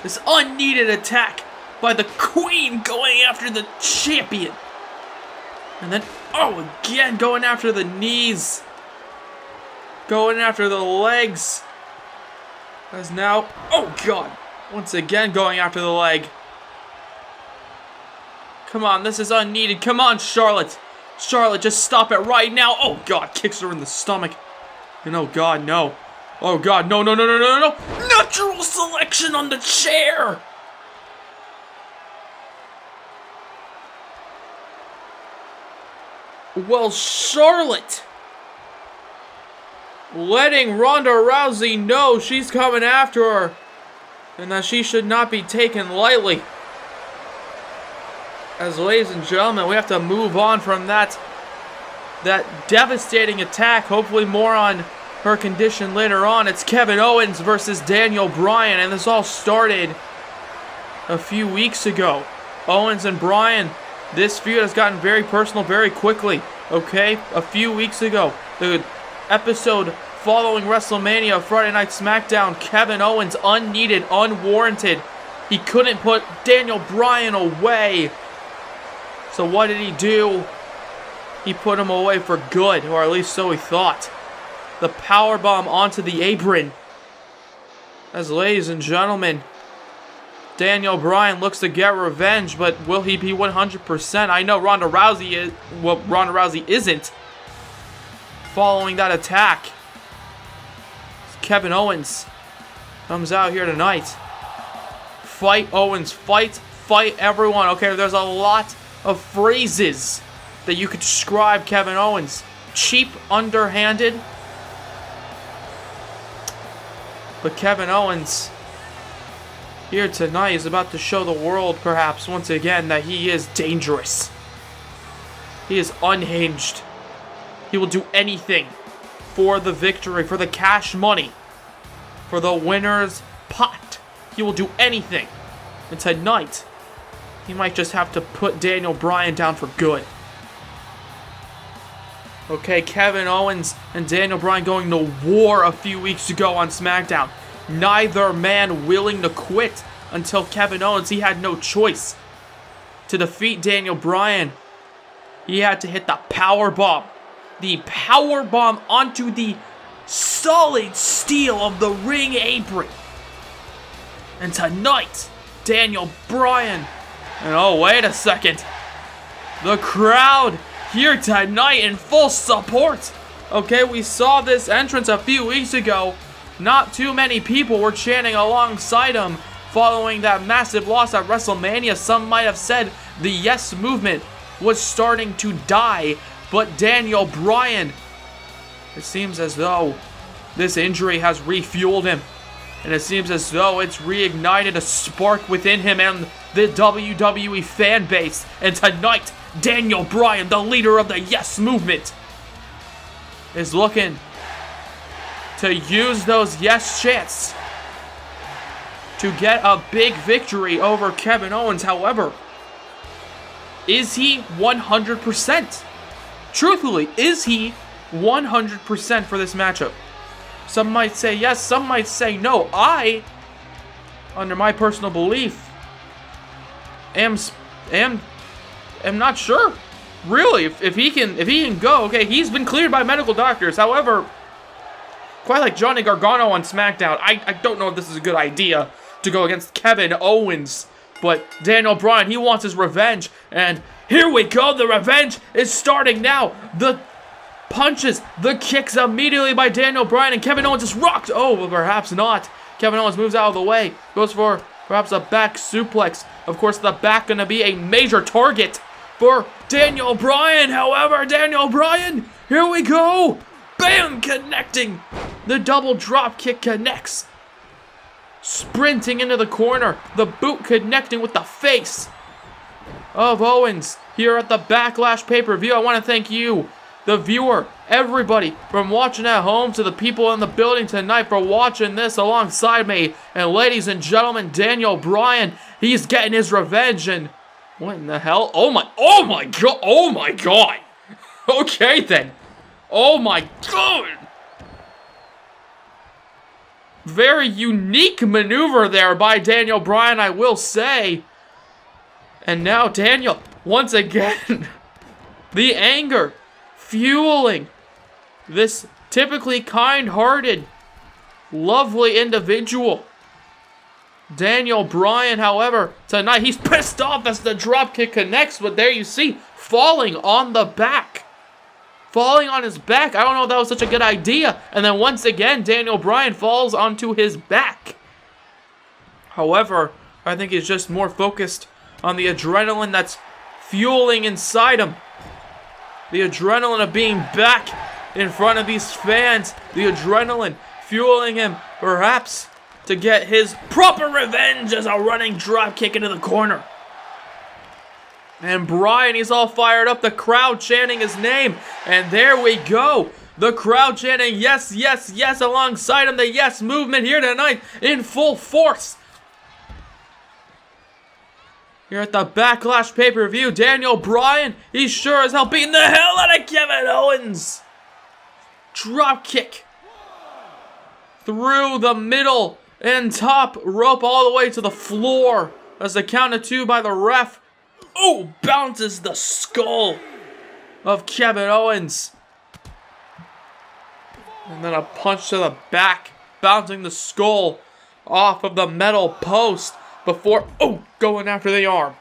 This unneeded attack by the Queen going after the champion. And then, oh, again, going after the knees. Going after the legs. As now, oh, God. Once again, going after the leg. Come on, this is unneeded. Come on, Charlotte. Charlotte, just stop it right now. Oh, God, kicks her in the stomach. And oh, God, no. Oh, God, no, no, no, no, no, no. Natural selection on the chair. Well, Charlotte letting Ronda Rousey know she's coming after her and that she should not be taken lightly. As ladies and gentlemen, we have to move on from that devastating attack. Hopefully more on her condition later on. It's Kevin Owens versus Daniel Bryan, and this all started a few weeks ago. Owens and Bryan, this feud has gotten very personal very quickly. Okay, a few weeks ago, the episode following WrestleMania, Friday Night SmackDown, Kevin Owens, unneeded, unwarranted. He couldn't put Daniel Bryan away. So what did he do? He put him away for good, or at least so he thought. The powerbomb onto the apron. As ladies and gentlemen, Daniel Bryan looks to get revenge, but will he be 100%? I know Ronda Rousey is. Well, Ronda Rousey isn't. Following that attack, Kevin Owens comes out here tonight. Fight Owens, fight everyone. Okay, there's a lot of phrases that you could describe Kevin Owens. Cheap, underhanded. But Kevin Owens here tonight is about to show the world, perhaps once again, that he is dangerous. He is unhinged. He will do anything for the victory, for the cash money, for the winner's pot. He will do anything. And tonight, he might just have to put Daniel Bryan down for good. Okay, Kevin Owens and Daniel Bryan going to war a few weeks ago on SmackDown. Neither man willing to quit until Kevin Owens, he had no choice. To defeat Daniel Bryan, he had to hit the power bomb. The power bomb onto the solid steel of the ring apron. And tonight, Daniel Bryan, and oh, wait a second. The crowd here tonight in full support. Okay, we saw this entrance a few weeks ago. Not too many people were chanting alongside him following that massive loss at WrestleMania. Some might have said the Yes movement was starting to die. But Daniel Bryan, it seems as though this injury has refueled him. And it seems as though it's reignited a spark within him and the WWE fan base. And tonight, Daniel Bryan, the leader of the Yes movement, is looking to use those yes chants to get a big victory over Kevin Owens. However, is he 100%? Truthfully, is he 100% for this matchup? Some might say yes, some might say no. I, under my personal belief, am not sure. Really, if he can go, okay, he's been cleared by medical doctors. However, quite like Johnny Gargano on SmackDown, I don't know if this is a good idea to go against Kevin Owens. But Daniel Bryan, he wants his revenge. And here we go, the revenge is starting now. The punches, the kicks immediately by Daniel Bryan, and Kevin Owens is rocked. Oh, but perhaps not. Kevin Owens moves out of the way, goes for perhaps a back suplex. Of course, the back going to be a major target for Daniel Bryan. However, Daniel Bryan, here we go. Bam, connecting. The double drop kick connects. Sprinting into the corner. The boot connecting with the face of Owens here at the Backlash pay-per-view. I want to thank you, the viewer, everybody from watching at home to the people in the building tonight for watching this alongside me. And ladies and gentlemen, Daniel Bryan, he's getting his revenge. And what in the hell? Oh my god. Okay then. Oh my god. very unique maneuver there by Daniel Bryan, I will say. And now Daniel, once again, the anger fueling this typically kind-hearted, lovely individual. Daniel Bryan, however, tonight he's pissed off as the dropkick connects, but there you see, falling on the back. Falling on his back. I don't know if that was such a good idea. And then once again, Daniel Bryan falls onto his back. However, I think he's just more focused on the adrenaline that's fueling inside him. The adrenaline of being back in front of these fans. The adrenaline fueling him, perhaps, to get his proper revenge as a running dropkick into the corner. And Bryan, he's all fired up. The crowd chanting his name. And there we go. The crowd chanting yes, yes, yes alongside him. The yes movement here tonight in full force. Here at the Backlash pay-per-view, Daniel Bryan, he's sure as hell beating the hell out of Kevin Owens. Drop kick through the middle and top rope all the way to the floor. As the count of 2 by the ref. Oh, bounces the skull of Kevin Owens. And then a punch to the back, bouncing the skull off of the metal post. Before, going after the arm.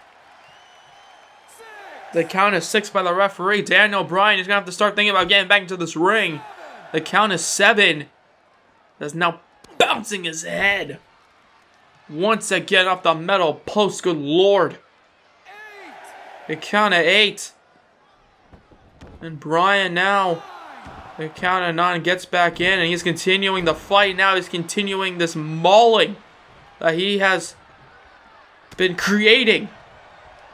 The count is 6 by the referee. Daniel Bryan is going to have to start thinking about getting back into this ring. The count is 7. That's now bouncing his head. Once again off the metal post, good lord. The count of 8. And Bryan now, the count of 9, gets back in. And he's continuing the fight now. He's continuing this mauling that he has been creating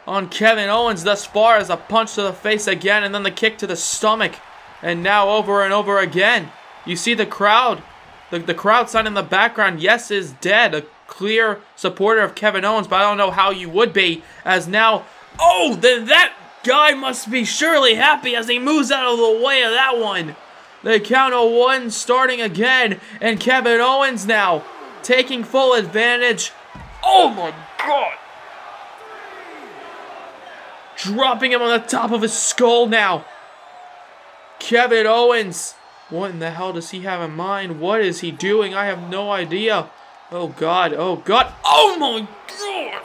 on Kevin Owens thus far, as a punch to the face again and then the kick to the stomach, and now over and over again. You see the crowd, the crowd sign in the background, yes is dead, a clear supporter of Kevin Owens, but I don't know how you would be, as now, then that guy must be surely happy as he moves out of the way of that one. The count of 1 starting again, and Kevin Owens now taking full advantage. Oh my God! Dropping him on the top of his skull now. Kevin Owens. What in the hell does he have in mind? What is he doing? I have no idea. Oh God, oh God. Oh my God!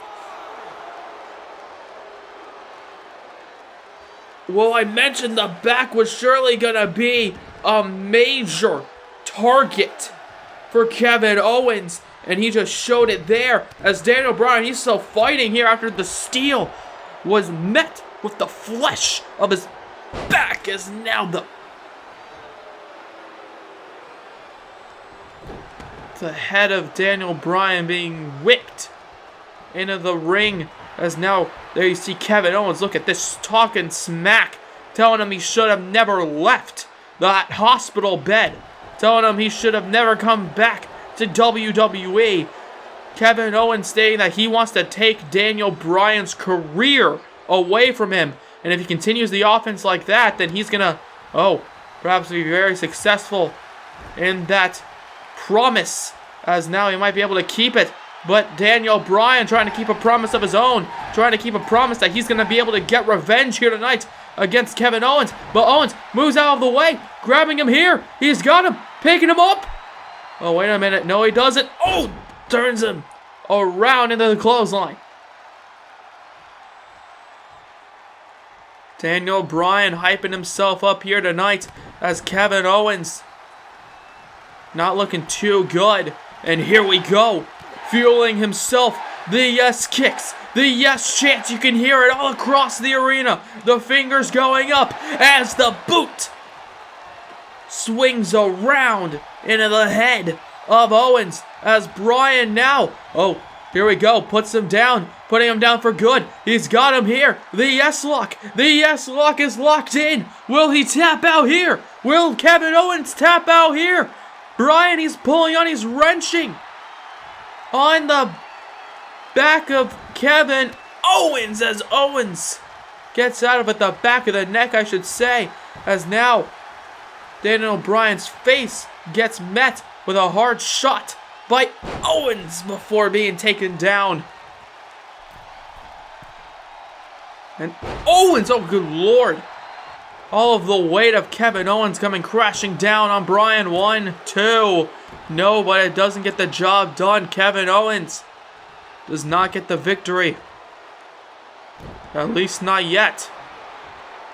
Well, I mentioned the back was surely gonna be a major target for Kevin Owens. And he just showed it there, as Daniel Bryan, he's still fighting here after the steel was met with the flesh of his back, as now the head of Daniel Bryan being whipped into the ring, as now there you see Kevin Owens. Look at this, talking smack, telling him he should have never left that hospital bed, telling him he should have never come back to WWE. Kevin Owens stating that he wants to take Daniel Bryan's career away from him. And if he continues the offense like that, then he's gonna, perhaps be very successful in that promise, as now he might be able to keep it. But Daniel Bryan trying to keep a promise of his own, trying to keep a promise that he's gonna be able to get revenge here tonight against Kevin Owens. But Owens moves out of the way, grabbing him here. He's got him, picking him up. Oh, wait a minute. No, he doesn't. Turns him around into the clothesline. Daniel Bryan hyping himself up here tonight, as Kevin Owens not looking too good. And here we go. Fueling himself. The yes kicks. The yes chants. You can hear it all across the arena. The fingers going up as the boot swings around into the head of Owens, as Bryan now, here we go, puts him down, putting him down for good. He's got him here. The yes lock is locked in. Will he tap out here? Will Kevin Owens tap out here? Bryan, he's pulling on, he's wrenching on the back of Kevin Owens, as Owens gets out of it, the back of the neck, I should say, as now Daniel Bryan's face gets met with a hard shot by Owens before being taken down. And Owens, oh good lord. All of the weight of Kevin Owens coming crashing down on Bryan. 1, 2. No, but it doesn't get the job done. Kevin Owens does not get the victory. At least not yet.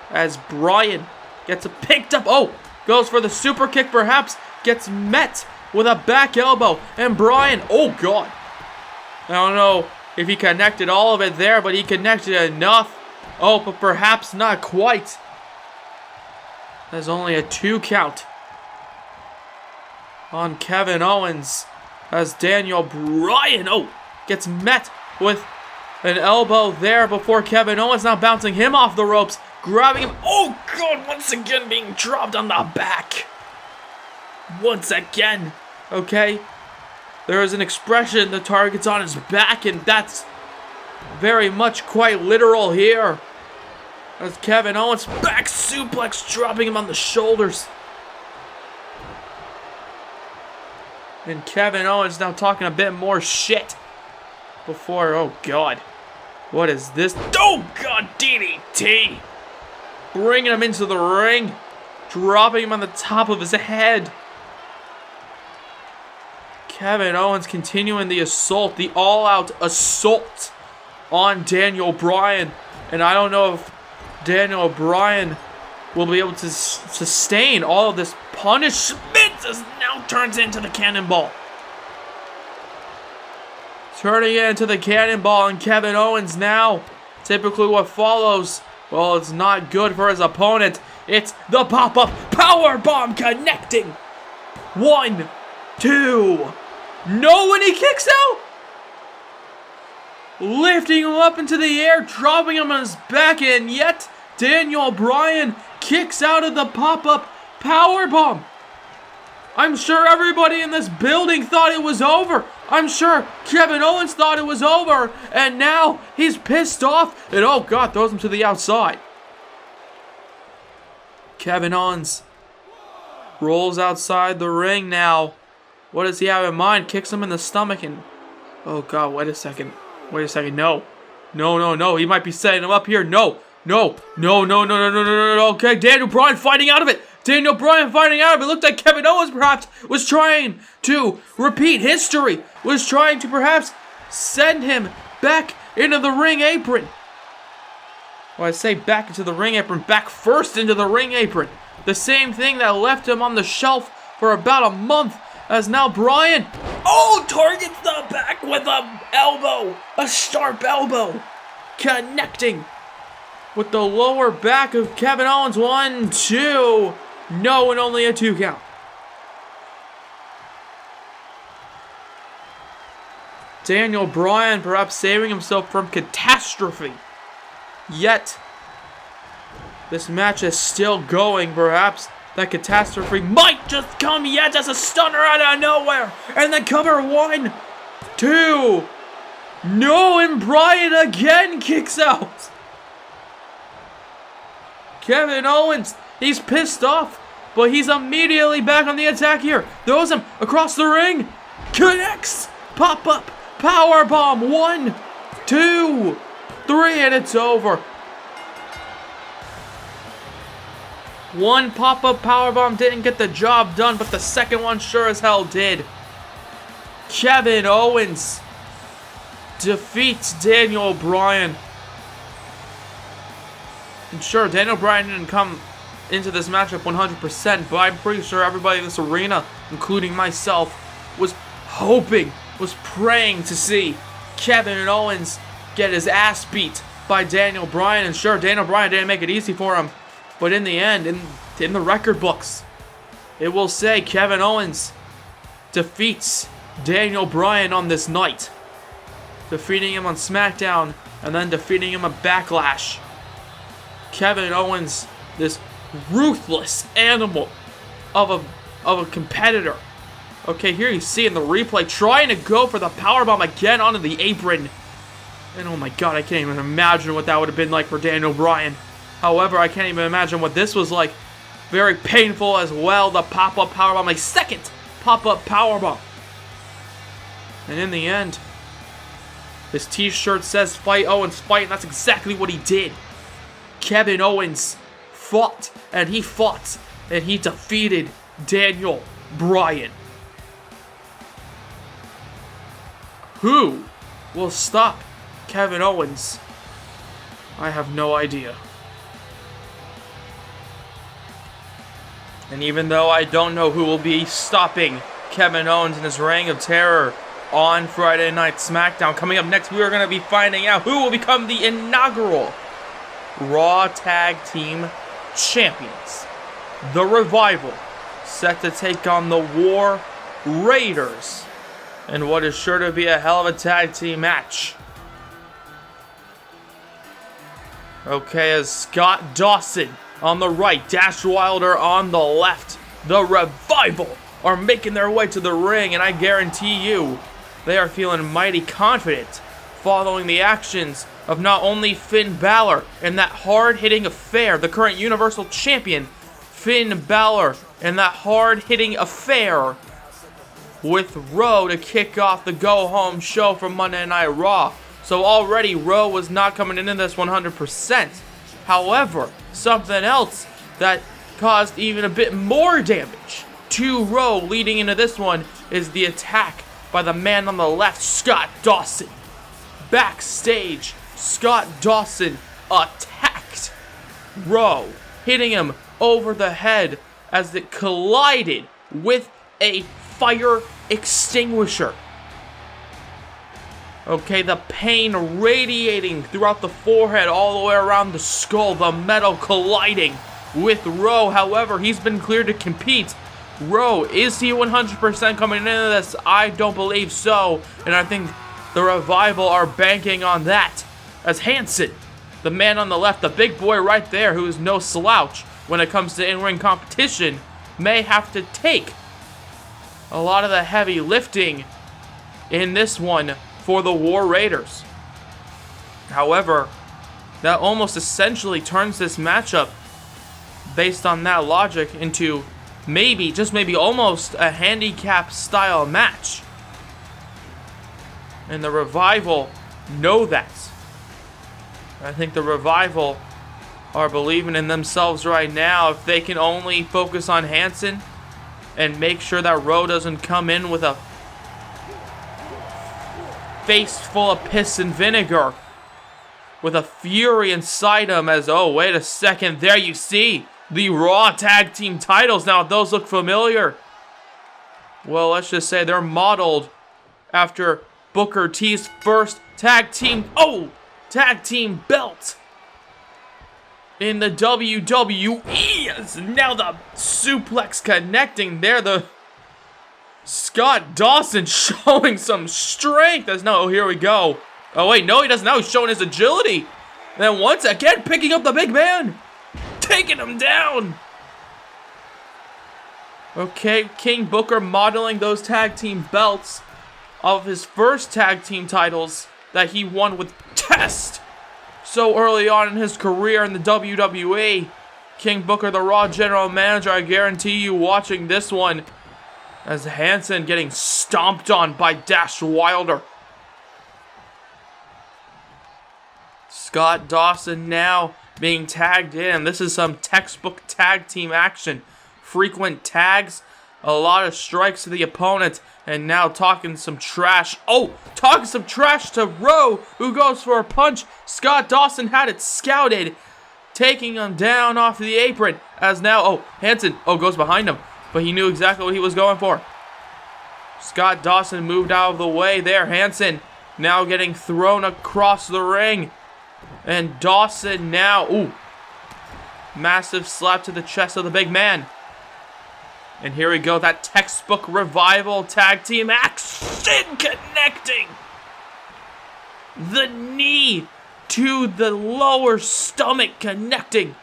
As Bryan gets picked up. Oh, goes for the super kick perhaps. Gets met with a back elbow. And Bryan, oh god. I don't know if he connected all of it there, but he connected enough. Oh, but perhaps not quite. There's only a 2 count on Kevin Owens as Daniel Bryan, oh, gets met with an elbow there before Kevin Owens now bouncing him off the ropes, grabbing him. Oh god, once again being dropped on the back. Once again, okay? There is an expression, the target's on his back, and that's very much quite literal here. As Kevin Owens back suplex, dropping him on the shoulders. And Kevin Owens now talking a bit more shit before, oh god. What is this? Oh god, DDT! Bringing him into the ring. Dropping him on the top of his head. Kevin Owens continuing the assault, the all-out assault on Daniel Bryan. And I don't know if Daniel Bryan will be able to sustain all of this punishment as now turns into the cannonball. Turning it into the cannonball, and Kevin Owens now, typically what follows, well, it's not good for his opponent. It's the pop-up powerbomb connecting. 1, 2. No, when he kicks out. Lifting him up into the air, dropping him on his back, and yet Daniel Bryan kicks out of the pop-up powerbomb. I'm sure everybody in this building thought it was over. I'm sure Kevin Owens thought it was over, and now he's pissed off, and oh god, throws him to the outside. Kevin Owens rolls outside the ring now. What does he have in mind? Kicks him in the stomach, and oh god, wait a second. No. No. He might be setting him up here. No. Okay, Daniel Bryan fighting out of it. Looked like Kevin Owens perhaps was trying to repeat history. Was trying to perhaps send him back into the ring apron. Well, I say back into the ring apron. Back first into the ring apron. The same thing that left him on the shelf for about a month. As now Bryan, oh, targets the back with a elbow. A sharp elbow. Connecting with the lower back of Kevin Owens. 1, 2. No, and only a 2 count. Daniel Bryan perhaps saving himself from catastrophe. Yet, this match is still going. Perhaps that catastrophe might just come yet as a stunner out of nowhere. And then cover. 1, 2. No, and Bryan again kicks out. Kevin Owens, he's pissed off, but he's immediately back on the attack here. Throws him across the ring. Connects. Pop-up powerbomb. 1, 2, 3, and it's over. One pop-up powerbomb didn't get the job done, but the second one sure as hell did. Kevin Owens defeats Daniel Bryan. And sure, Daniel Bryan didn't come into this matchup 100%, but I'm pretty sure everybody in this arena, including myself, was hoping, was praying to see Kevin Owens get his ass beat by Daniel Bryan. And sure, Daniel Bryan didn't make it easy for him. But in the end, in the record books, it will say Kevin Owens defeats Daniel Bryan on this night. Defeating him on SmackDown, and then defeating him at Backlash. Kevin Owens, this ruthless animal of a competitor. Okay, here you see in the replay, trying to go for the powerbomb again onto the apron. And oh my god, I can't even imagine what that would have been like for Daniel Bryan. However, I can't even imagine what this was like. Very painful as well, the pop-up powerbomb, a second pop-up powerbomb. And in the end, his t-shirt says fight Owens fight, and that's exactly what he did. Kevin Owens fought, and he defeated Daniel Bryan. Who will stop Kevin Owens? I have no idea. And even though I don't know who will be stopping Kevin Owens in his reign of terror on Friday Night SmackDown, coming up next, we are going to be finding out who will become the inaugural Raw Tag Team Champions. The Revival, set to take on the War Raiders in what is sure to be a hell of a tag team match. Okay, as Scott Dawson on the right, Dash Wilder on the left, the Revival are making their way to the ring, and I guarantee you they are feeling mighty confident following the actions of not only Finn Balor and that hard-hitting affair, the current Universal Champion, Finn Balor, and that hard-hitting affair with Raw to kick off the go-home show for Monday Night Raw. So already Raw was not coming into this 100%. However, something else that caused even a bit more damage to Raw leading into this one is the attack by the man on the left, Scott Dawson. Backstage, Scott Dawson attacked Raw, hitting him over the head as it collided with a fire extinguisher. Okay, the pain radiating throughout the forehead all the way around the skull, the metal colliding with Raw. However, he's been cleared to compete. Raw, is he 100% coming into this? I don't believe so, and I think the Revival are banking on that, as Hanson, the man on the left, the big boy right there, who is no slouch when it comes to in-ring competition, may have to take a lot of the heavy lifting in this one for the War Raiders. However, that almost essentially turns this matchup, based on that logic, into maybe, just maybe, almost a handicap style match. And the Revival know that. I think the Revival are believing in themselves right now. If they can only focus on Hanson and make sure that Raw doesn't come in with a face full of piss and vinegar, with a fury inside him, as, oh, wait a second, there you see the Raw Tag Team titles. Now, those look familiar. Well, let's just say they're modeled after Booker T's first tag team belt in the WWE. As now the suplex connecting there, the Scott Dawson showing some strength. As now, oh, here we go. Oh wait, no, he doesn't. Now he's showing his agility. And then once again, picking up the big man, taking him down. Okay, King Booker modeling those tag team belts of his first tag team titles that he won with Test so early on in his career in the WWE. King Booker, the Raw General Manager, I guarantee you watching this one, as Hanson getting stomped on by Dash Wilder. Scott Dawson now being tagged in. This is some textbook tag team action. Frequent tags, a lot of strikes to the opponent, and now talking some trash. Oh, talking some trash to Raw, who goes for a punch. Scott Dawson had it scouted, taking him down off the apron, as now, oh, Hanson, oh, goes behind him, but he knew exactly what he was going for. Scott Dawson moved out of the way there. Hanson now getting thrown across the ring. And Dawson now, ooh, massive slap to the chest of the big man. And here we go, that textbook Revival tag team action connecting. The knee to the lower stomach connecting.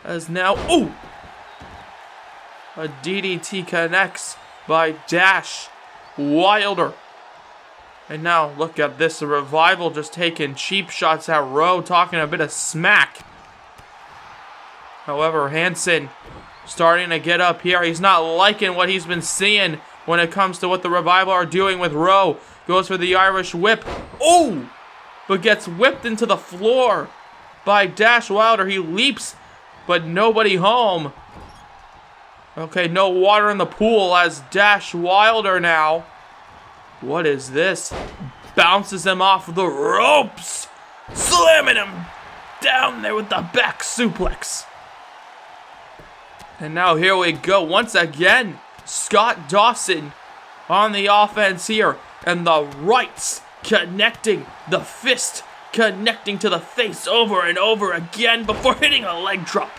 As now, ooh, a DDT connects by Dash Wilder. And now, look at this, the Revival just taking cheap shots at Raw, talking a bit of smack. However, Hanson starting to get up here. He's not liking what he's been seeing when it comes to what the Revival are doing with Rowe. Goes for the Irish whip. Oh! But gets whipped into the floor by Dash Wilder. He leaps, but nobody home. Okay, no water in the pool as Dash Wilder now. What is this? Bounces him off the ropes. Slamming him down there with the back suplex. And now here we go once again. Scott Dawson on the offense here. And the rights connecting, the fist connecting to the face over and over again before hitting a leg drop.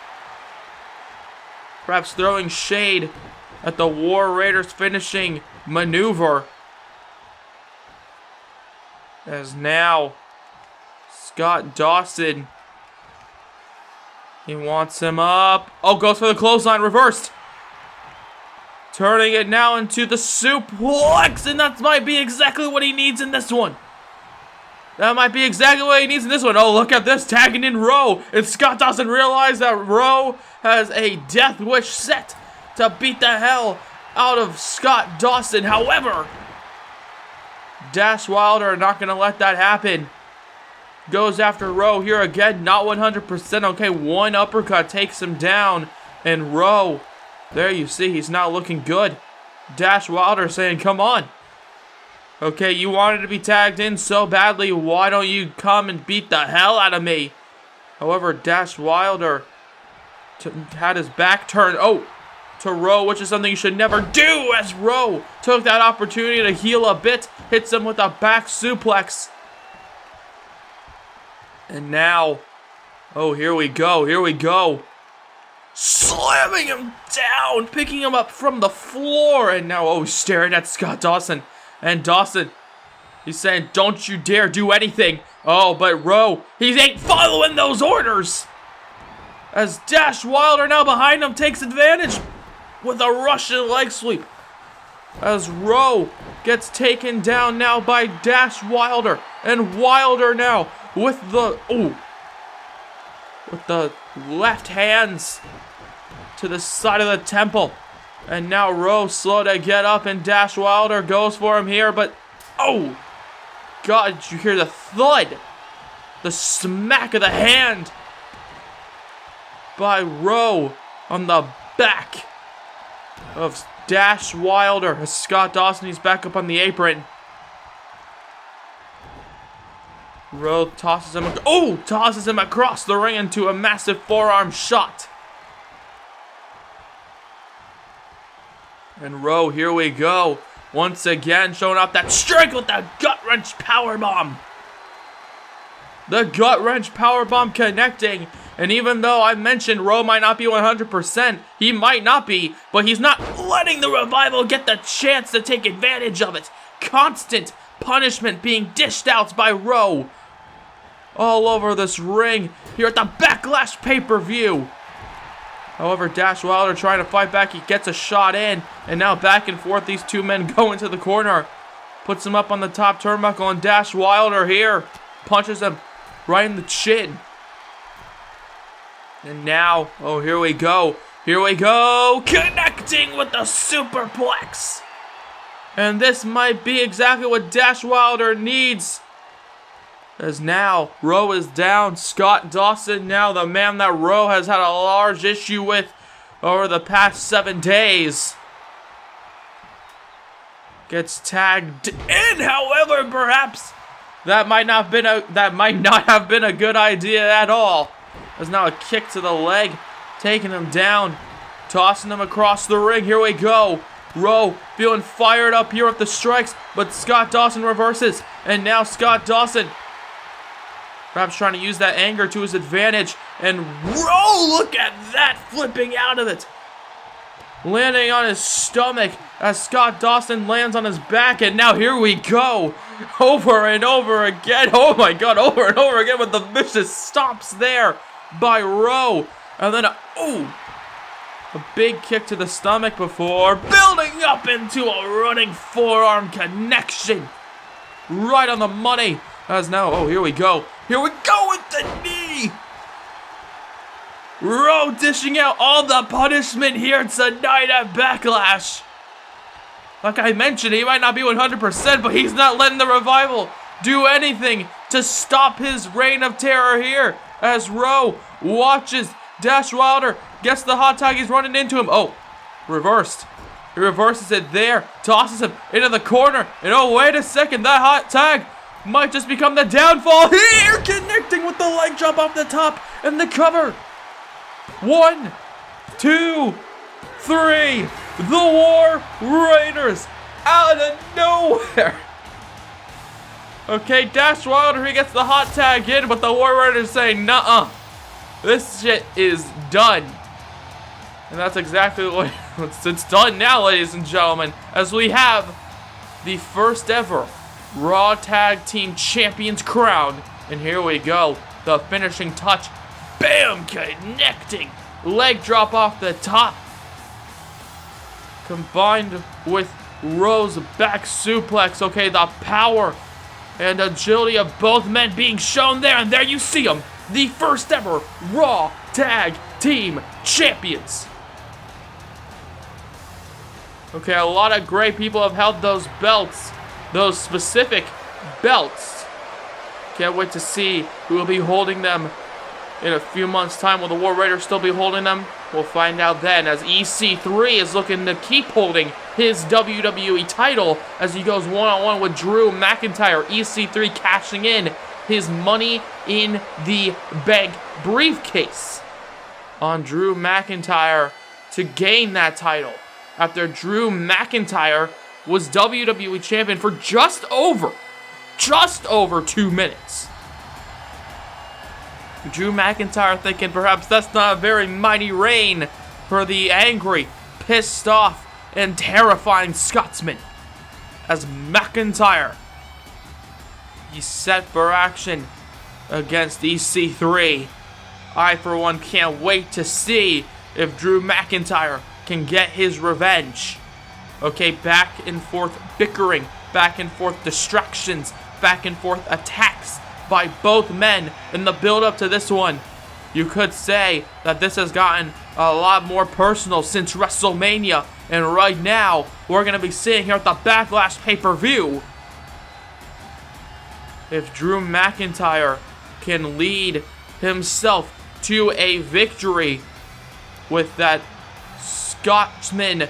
Perhaps throwing shade at the War Raiders finishing maneuver. As now, Scott Dawson, he wants him up. Oh, goes for the clothesline, reversed. Turning it now into the suplex, and that might be exactly what he needs in this one. That might be exactly what he needs in this one. Oh, look at this, tagging in Rowe. And Scott Dawson realized that Rowe has a death wish set to beat the hell out of Scott Dawson. However, Dash Wilder not going to let that happen. Goes after Rowe here again, not 100%. Okay, one uppercut takes him down. And Rowe, there you see, he's not looking good. Dash Wilder saying, come on. Okay, you wanted to be tagged in so badly, why don't you come and beat the hell out of me? However, Dash Wilder had his back turned, to Rowe, which is something you should never do, as Rowe took that opportunity to heal a bit, hits him with a back suplex. And now, here we go. Slamming him down, picking him up from the floor, and now, staring at Scott Dawson. And Dawson, he's saying, don't you dare do anything. But Rowe, he ain't following those orders. As Dash Wilder now behind him takes advantage with a Russian leg sweep. As Rowe gets taken down now by Dash Wilder. And Wilder now with the left hands to the side of the temple. And now Rowe slow to get up, and Dash Wilder goes for him here, but God, did you hear the thud? The smack of the hand by Rowe on the back of Dash Wilder. As Scott Dawson, he's back up on the apron. Rowe tosses him across the ring into a massive forearm shot. And Rowe, here we go. Once again, showing off that strike with the gut-wrench powerbomb. The gut-wrench powerbomb connecting. And even though I mentioned Rowe might not be 100%, he might not be, but he's not letting the Revival get the chance to take advantage of it. Constant punishment being dished out by Rowe. All over this ring here at the Backlash pay-per-view. However, Dash Wilder trying to fight back. He gets a shot in. And now back and forth, these two men go into the corner. Puts him up on the top turnbuckle. And Dash Wilder here punches him right in the chin. And now, here we go. Connecting with the superplex. And this might be exactly what Dash Wilder needs. As now, Rowe is down. Scott Dawson now, the man that Rowe has had a large issue with over the past 7 days, gets tagged in. However, perhaps that might not have been a good idea at all. There's now a kick to the leg, taking him down, tossing him across the ring. Here we go. Rowe feeling fired up here with the strikes, but Scott Dawson reverses. And now Scott Dawson perhaps trying to use that anger to his advantage. And Rowe, look at that, flipping out of it. Landing on his stomach as Scott Dawson lands on his back. And now here we go. Over and over again. Oh my God, over and over again with the vicious stomps there by Rowe. And then a big kick to the stomach before building up into a running forearm connection. Right on the money. As now, here we go. Here we go with the knee. Rowe dishing out all the punishment here tonight at Backlash. Like I mentioned, he might not be 100%, but he's not letting the Revival do anything to stop his reign of terror here. As Rowe watches Dash Wilder, gets the hot tag, he's running into him. Oh, reversed. He reverses it there, tosses him into the corner. And oh, wait a second, that hot tag might just become the downfall here. Connecting with the leg drop off the top and the cover. 1, 2, 3. The War Raiders out of nowhere. Okay, Dash Wilder, he gets the hot tag in, but the War Raiders say, nuh-uh. This shit is done. And that's exactly what it's done now, ladies and gentlemen, as we have the first ever Raw Tag Team Champions crown. And here we go. The finishing touch. Bam! Connecting. Leg drop off the top. Combined with Rowe's back suplex. Okay, the power and agility of both men being shown there. And there you see them. The first ever Raw Tag Team Champions. Okay, a lot of great people have held those belts. Those specific belts. Can't wait to see who will be holding them in a few months' time. Will the War Raiders still be holding them? We'll find out then, as EC3 is looking to keep holding his WWE title as he goes one-on-one with Drew McIntyre. EC3 cashing in his Money in the Bank briefcase on Drew McIntyre to gain that title, after Drew McIntyre was WWE Champion for just over 2 minutes. Drew McIntyre thinking perhaps that's not a very mighty reign for the angry, pissed off, and terrifying Scotsman. As McIntyre, he's set for action against EC3. I, for one, can't wait to see if Drew McIntyre can get his revenge. Okay, back and forth bickering, back and forth distractions, back and forth attacks by both men in the build-up to this one. You could say that this has gotten a lot more personal since WrestleMania, and right now, we're going to be seeing here at the Backlash pay-per-view if Drew McIntyre can lead himself to a victory with that Scotsman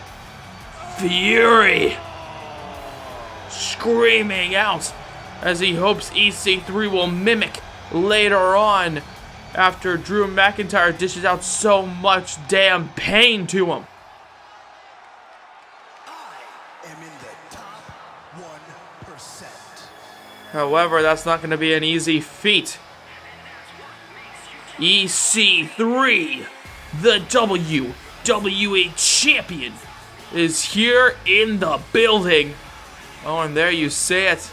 fury screaming out as he hopes EC3 will mimic later on after Drew McIntyre dishes out so much damn pain to him. I am in the top 1%. However, that's not going to be an easy feat. EC3, the WWE Champion, is here in the building. Oh, and there you see it.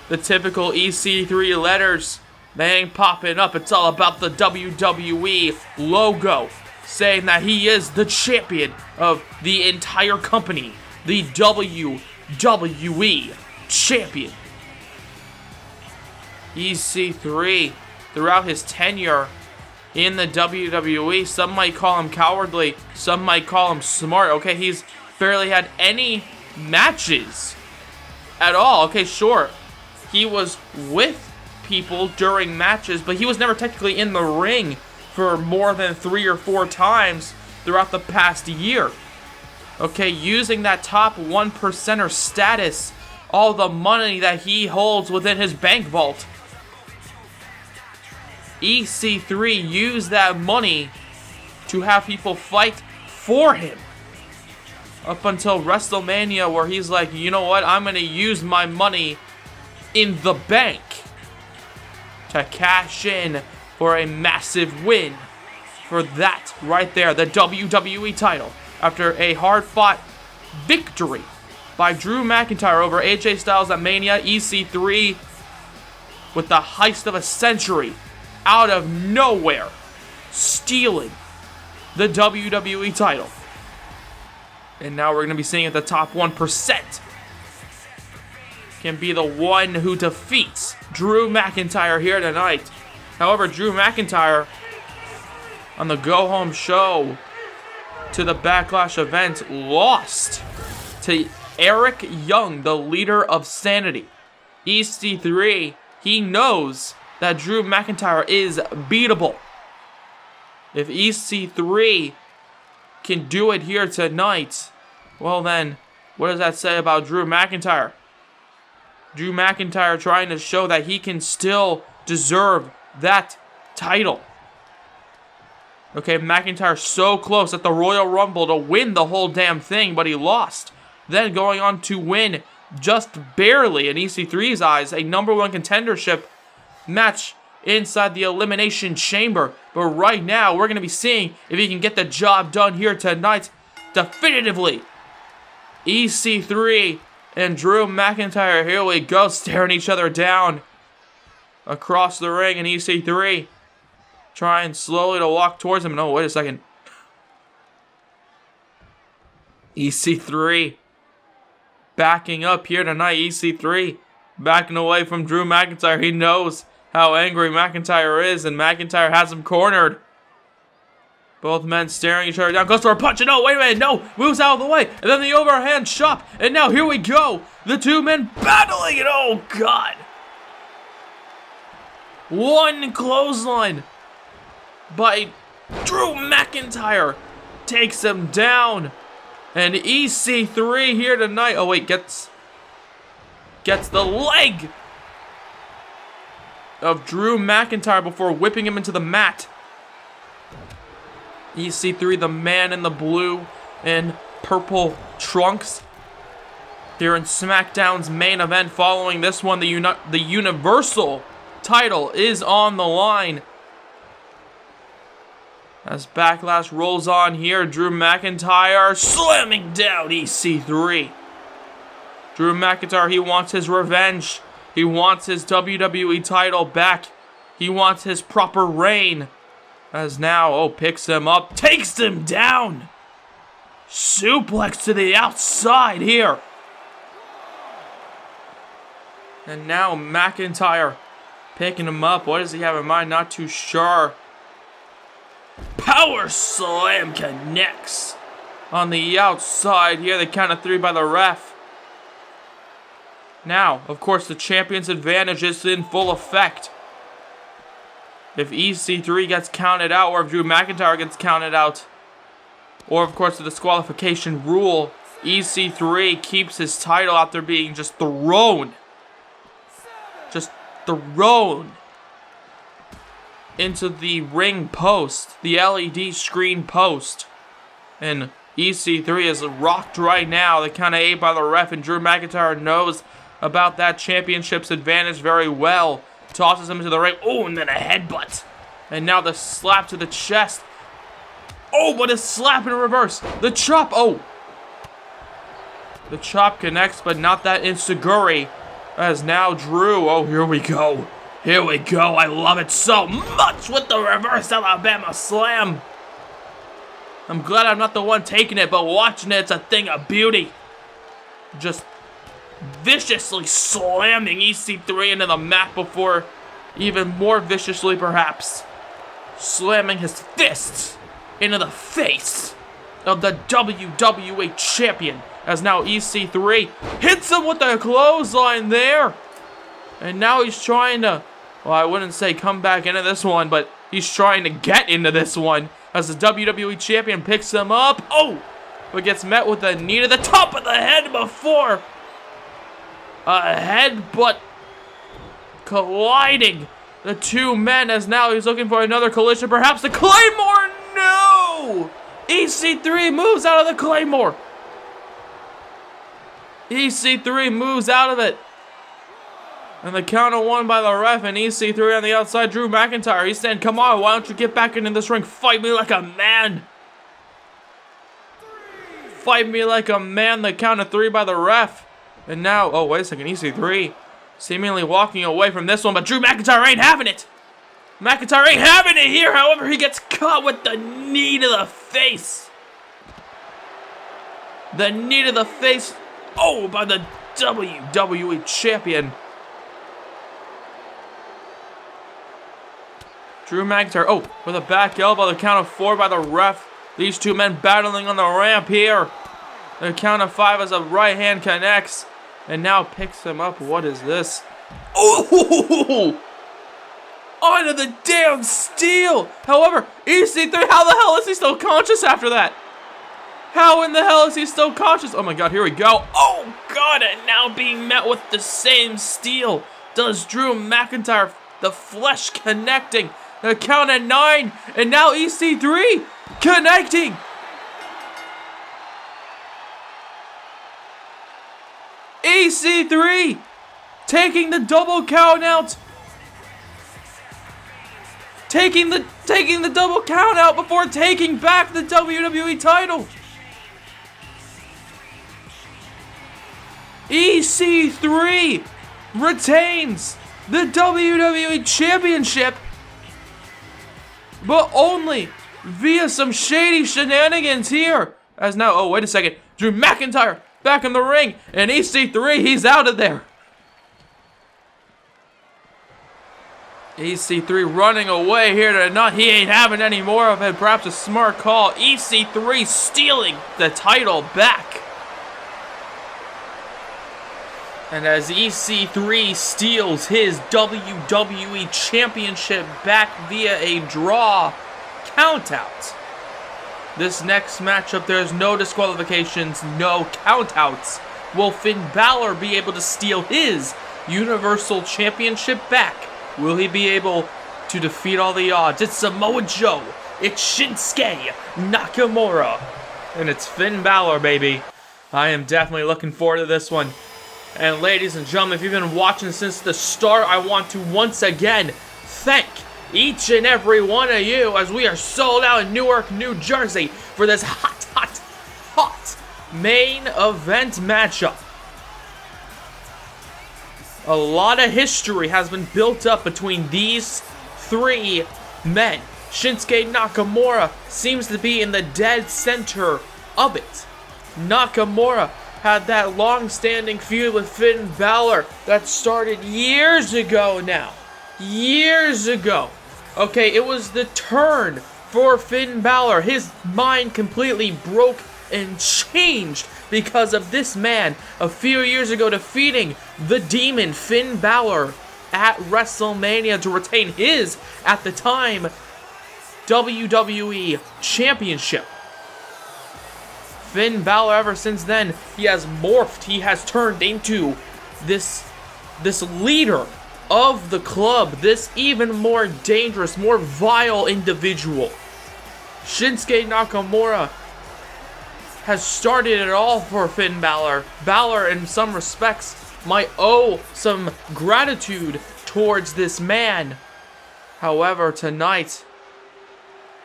The typical EC3 letters, they ain't popping up. It's all about the WWE logo, saying that he is the champion of the entire company, the WWE Champion. EC3, throughout his tenure in the WWE, some might call him cowardly, some might call him smart. Okay, he's barely had any matches at all. Okay, sure, he was with people during matches, but he was never technically in the ring for more than 3 or 4 times throughout the past year. Okay, using that top 1%er status, all the money that he holds within his bank vault, EC3 used that money to have people fight for him. Up until WrestleMania, where he's like, you know what, I'm going to use my money in the bank to cash in for a massive win for that right there, the WWE title, after a hard-fought victory by Drew McIntyre over AJ Styles at Mania. EC3 with the heist of a century, out of nowhere, stealing the WWE title. And now we're going to be seeing at the top 1% can be the one who defeats Drew McIntyre here tonight. However, Drew McIntyre on the go-home show to the Backlash event lost to Eric Young, the leader of Sanity. EC3, he knows that Drew McIntyre is beatable. If EC3 can do it here tonight, well then, what does that say about Drew McIntyre? Drew McIntyre trying to show that he can still deserve that title. Okay, McIntyre so close at the Royal Rumble to win the whole damn thing, but he lost. Then going on to win just barely, in EC3's eyes, a #1 contendership match inside the Elimination Chamber. But right now, we're going to be seeing if he can get the job done here tonight definitively. EC3 and Drew McIntyre, here we go, staring each other down across the ring, and EC3 trying slowly to walk towards him. No, wait a second. EC3 backing up here tonight. EC3 backing away from Drew McIntyre. He knows how angry McIntyre is, and McIntyre has him cornered. Both men staring each other down. Goes for a punch. No, wait a minute. No. Moves out of the way. And then the overhand chop. And now here we go. The two men battling. And oh, God. One clothesline by Drew McIntyre takes him down. And EC3 here tonight. Oh, wait. Gets the leg of Drew McIntyre before whipping him into the mat. EC3, the man in the blue and purple trunks, here in SmackDown's main event. Following this one, the Universal title is on the line. As Backlash rolls on here, Drew McIntyre slamming down EC3. Drew McIntyre, he wants his revenge. He wants his WWE title back. He wants his proper reign. As now, picks him up, takes him down. Suplex to the outside here. And now McIntyre picking him up. What does he have in mind? Not too sure. Power slam connects on the outside here. The count of 3 by the ref. Now, of course, the champion's advantage is in full effect. If EC3 gets counted out, or if Drew McIntyre gets counted out, or of course the disqualification rule, EC3 keeps his title after being just thrown into the ring post, the LED screen post. And EC3 is rocked right now. The count of 8 by the ref, and Drew McIntyre knows about that championship's advantage very well. Tosses him into the ring. Oh, and then a headbutt. And now the slap to the chest. Oh, but a slap in reverse. The chop. Oh. The chop connects, but not that enziguri. As now Drew. Oh, here we go. Here we go. I love it so much with the reverse Alabama slam. I'm glad I'm not the one taking it, but watching it, it's a thing of beauty. Just viciously slamming EC3 into the mat before, even more viciously perhaps, slamming his fists into the face of the WWE Champion. As now EC3 hits him with a clothesline there. And now he's trying to, well, I wouldn't say come back into this one, but he's trying to get into this one. As the WWE Champion picks him up. Oh! But gets met with a knee to the top of the head before a headbutt colliding the two men, as now he's looking for another collision. Perhaps the Claymore. No! EC3 moves out of the Claymore. EC3 moves out of it. And the count of 1 by the ref, and EC3 on the outside. Drew McIntyre, he's saying, come on, why don't you get back into this ring? Fight me like a man. Fight me like a man. The count of 3 by the ref. And now, oh, wait a second, EC3 seemingly walking away from this one, but Drew McIntyre ain't having it. McIntyre ain't having it here. However, he gets caught with the knee to the face. The knee to the face, oh, by the WWE Champion. Drew McIntyre, oh, with a back elbow, the count of 4 by the ref. These two men battling on the ramp here. The count of 5 as a right hand connects. And now picks him up. What is this? Oh! Onto the damn steel! However, EC3, how the hell is he still conscious after that? How in the hell is he still conscious? Oh my god, here we go. Oh god, and now being met with the same steel. Does Drew McIntyre, the flesh connecting. The count at 9, and now EC3 connecting. EC3 taking the double count out. Taking the double count out before taking back the WWE title. EC3 retains the WWE Championship, but only via some shady shenanigans here. As now, oh wait a second, Drew McIntyre back in the ring, and EC3, he's out of there. EC3 running away here to not, he ain't having any more of it. Perhaps a smart call. EC3 stealing the title back. And as EC3 steals his WWE Championship back via a draw countout. This next matchup, there's no disqualifications, no countouts. Will Finn Balor be able to steal his Universal Championship back? Will he be able to defeat all the odds? It's Samoa Joe. It's Shinsuke Nakamura. And it's Finn Balor, baby. I am definitely looking forward to this one. And ladies and gentlemen, if you've been watching since the start, I want to once again thank each and every one of you as we are sold out in Newark, New Jersey for this hot main event matchup. A lot of history has been built up between these three men. Shinsuke Nakamura seems to be in the dead center of it. Nakamura had that long-standing feud with Finn Balor that started years ago now. Years ago. Okay, it was the turn for Finn Balor. His mind completely broke and changed because of this man a few years ago defeating the Demon Finn Balor at WrestleMania to retain his, at the time, WWE Championship. Finn Balor, ever since then, he has morphed. He has turned into this leader of the club, this even more dangerous, more vile individual. Shinsuke Nakamura has started it all for Finn Balor. Balor, in some respects, might owe some gratitude towards this man. However, tonight,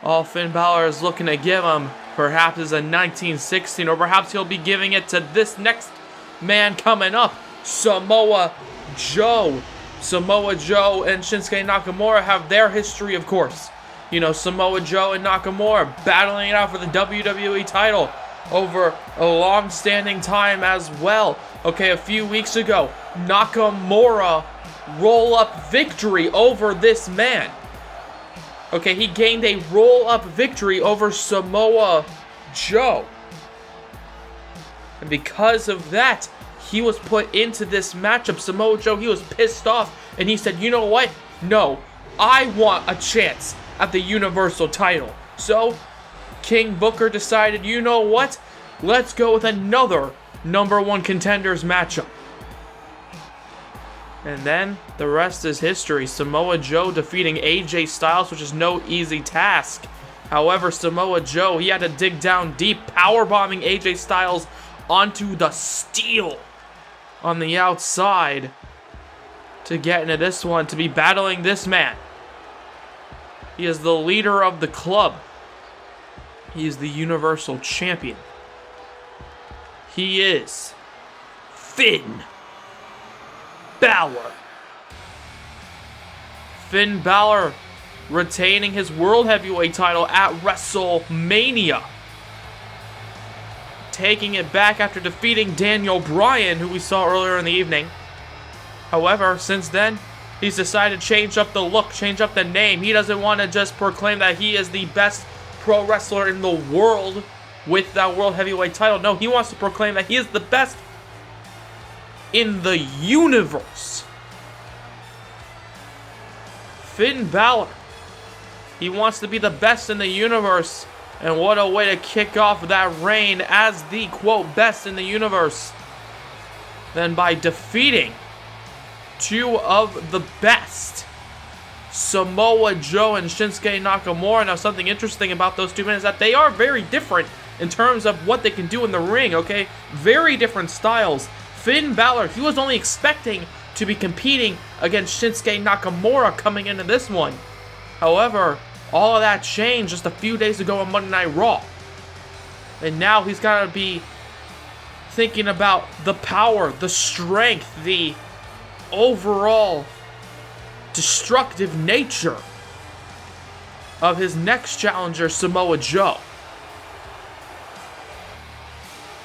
all Finn Balor is looking to give him perhaps is a 1916, or perhaps he'll be giving it to this next man coming up, Samoa Joe. Samoa Joe and Shinsuke Nakamura have their history, of course. You know, Samoa Joe and Nakamura battling it out for the WWE title over a long-standing time as well. Okay, a few weeks ago, Nakamura roll-up victory over this man. Okay, he gained a roll-up victory over Samoa Joe. And because of that, he was put into this matchup. Samoa Joe, he was pissed off, and he said, you know what? No, I want a chance at the Universal title. So, King Booker decided, you know what? Let's go with another #1 contenders matchup. And then, the rest is history. Samoa Joe defeating AJ Styles, which is no easy task. However, Samoa Joe, he had to dig down deep, powerbombing AJ Styles onto the steel on the outside to get into this one, to be battling this man. He is the leader of the club. He is the Universal Champion. He is Finn Balor. Finn Balor retaining his World Heavyweight title at WrestleMania. Taking it back after defeating Daniel Bryan, who we saw earlier in the evening. However, since then, he's decided to change up the look, change up the name. He doesn't want to just proclaim that he is the best pro wrestler in the world. with that World Heavyweight title. No, he wants to proclaim that he is the best in the universe. Finn Balor, he wants to be the best in the universe. And what a way to kick off that reign as the, quote, best in the universe. Then by defeating two of the best, Samoa Joe and Shinsuke Nakamura. Now, something interesting about those two men is that they are very different in terms of what they can do in the ring, okay? Very different styles. Finn Balor, he was only expecting to be competing against Shinsuke Nakamura coming into this one. However, all of that changed just a few days ago on Monday Night Raw. And now he's got to be thinking about the power, the strength, the overall destructive nature of his next challenger, Samoa Joe.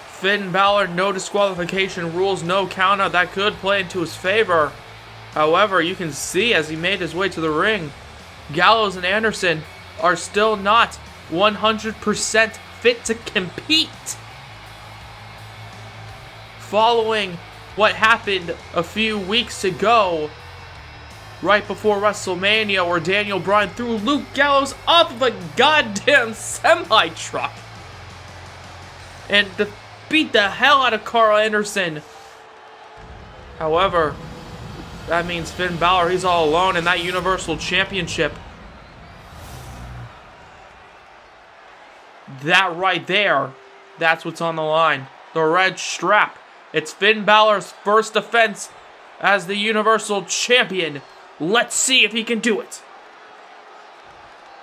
Finn Balor, no disqualification rules, no countout. That could play into his favor. However, you can see as he made his way to the ring, Gallows and Anderson are still not 100% fit to compete. Following what happened a few weeks ago, right before WrestleMania, where Daniel Bryan threw Luke Gallows off of a goddamn semi-truck and beat the hell out of Carl Anderson. However, that means Finn Balor, he's all alone in that Universal Championship. That right there, that's what's on the line. The red strap. It's Finn Balor's first defense as the Universal Champion. Let's see if he can do it.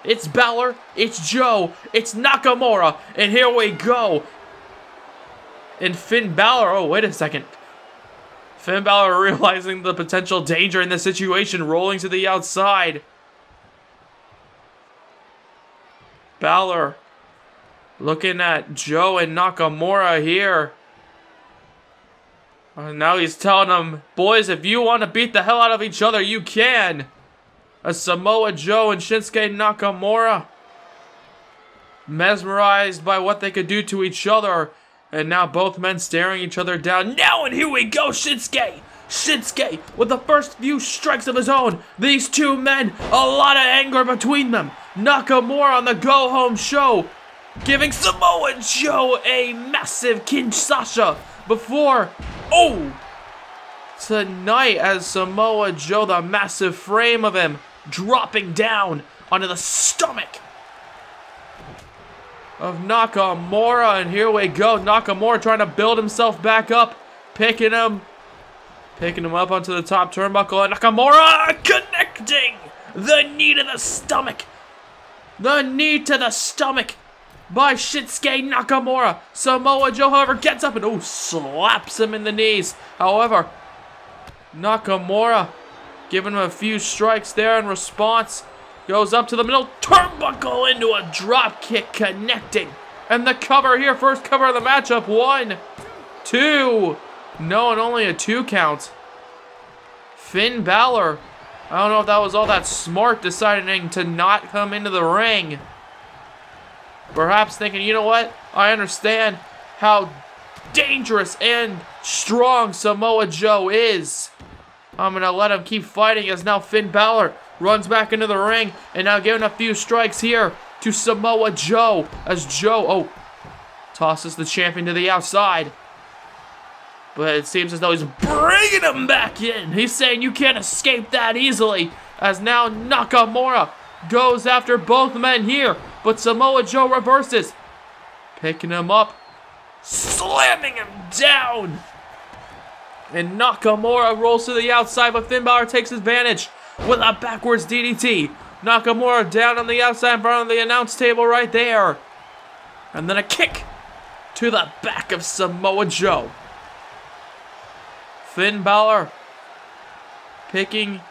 It's Balor, it's Joe, it's Nakamura, and here we go. And Finn Balor, oh, wait a second. Finn Balor realizing the potential danger in this situation, rolling to the outside. Balor looking at Joe and Nakamura here. And now he's telling them, boys, if you want to beat the hell out of each other, you can. As Samoa Joe and Shinsuke Nakamura, mesmerized by what they could do to each other. And now both men staring each other down. Now and here we go, Shinsuke! Shinsuke with the first few strikes of his own. These two men, a lot of anger between them. Nakamura on the go-home show, giving Samoa Joe a massive Kinshasa before, tonight as Samoa Joe, the massive frame of him, dropping down onto the stomach of Nakamura, and here we go. Nakamura trying to build himself back up, picking him up onto the top turnbuckle, and Nakamura connecting the knee to the stomach. The knee to the stomach by Shinsuke Nakamura. Samoa Joe, however, gets up and slaps him in the knees. However, Nakamura giving him a few strikes there in response. Goes up to the middle turnbuckle into a drop kick, connecting. And the cover here, first cover of the matchup. 1, 2. No, and only a 2 count. Finn Balor, I don't know if that was all that smart, deciding to not come into the ring. Perhaps thinking, you know what? I understand how dangerous and strong Samoa Joe is. I'm going to let him keep fighting as now Finn Balor runs back into the ring and now giving a few strikes here to Samoa Joe as Joe, tosses the champion to the outside. But it seems as though he's bringing him back in. He's saying you can't escape that easily as now Nakamura goes after both men here. But Samoa Joe reverses, picking him up, slamming him down. And Nakamura rolls to the outside, but Finn Balor takes advantage with a backwards DDT. Nakamura down on the outside in front of the announce table right there. And then a kick to the back of Samoa Joe. Finn Balor picking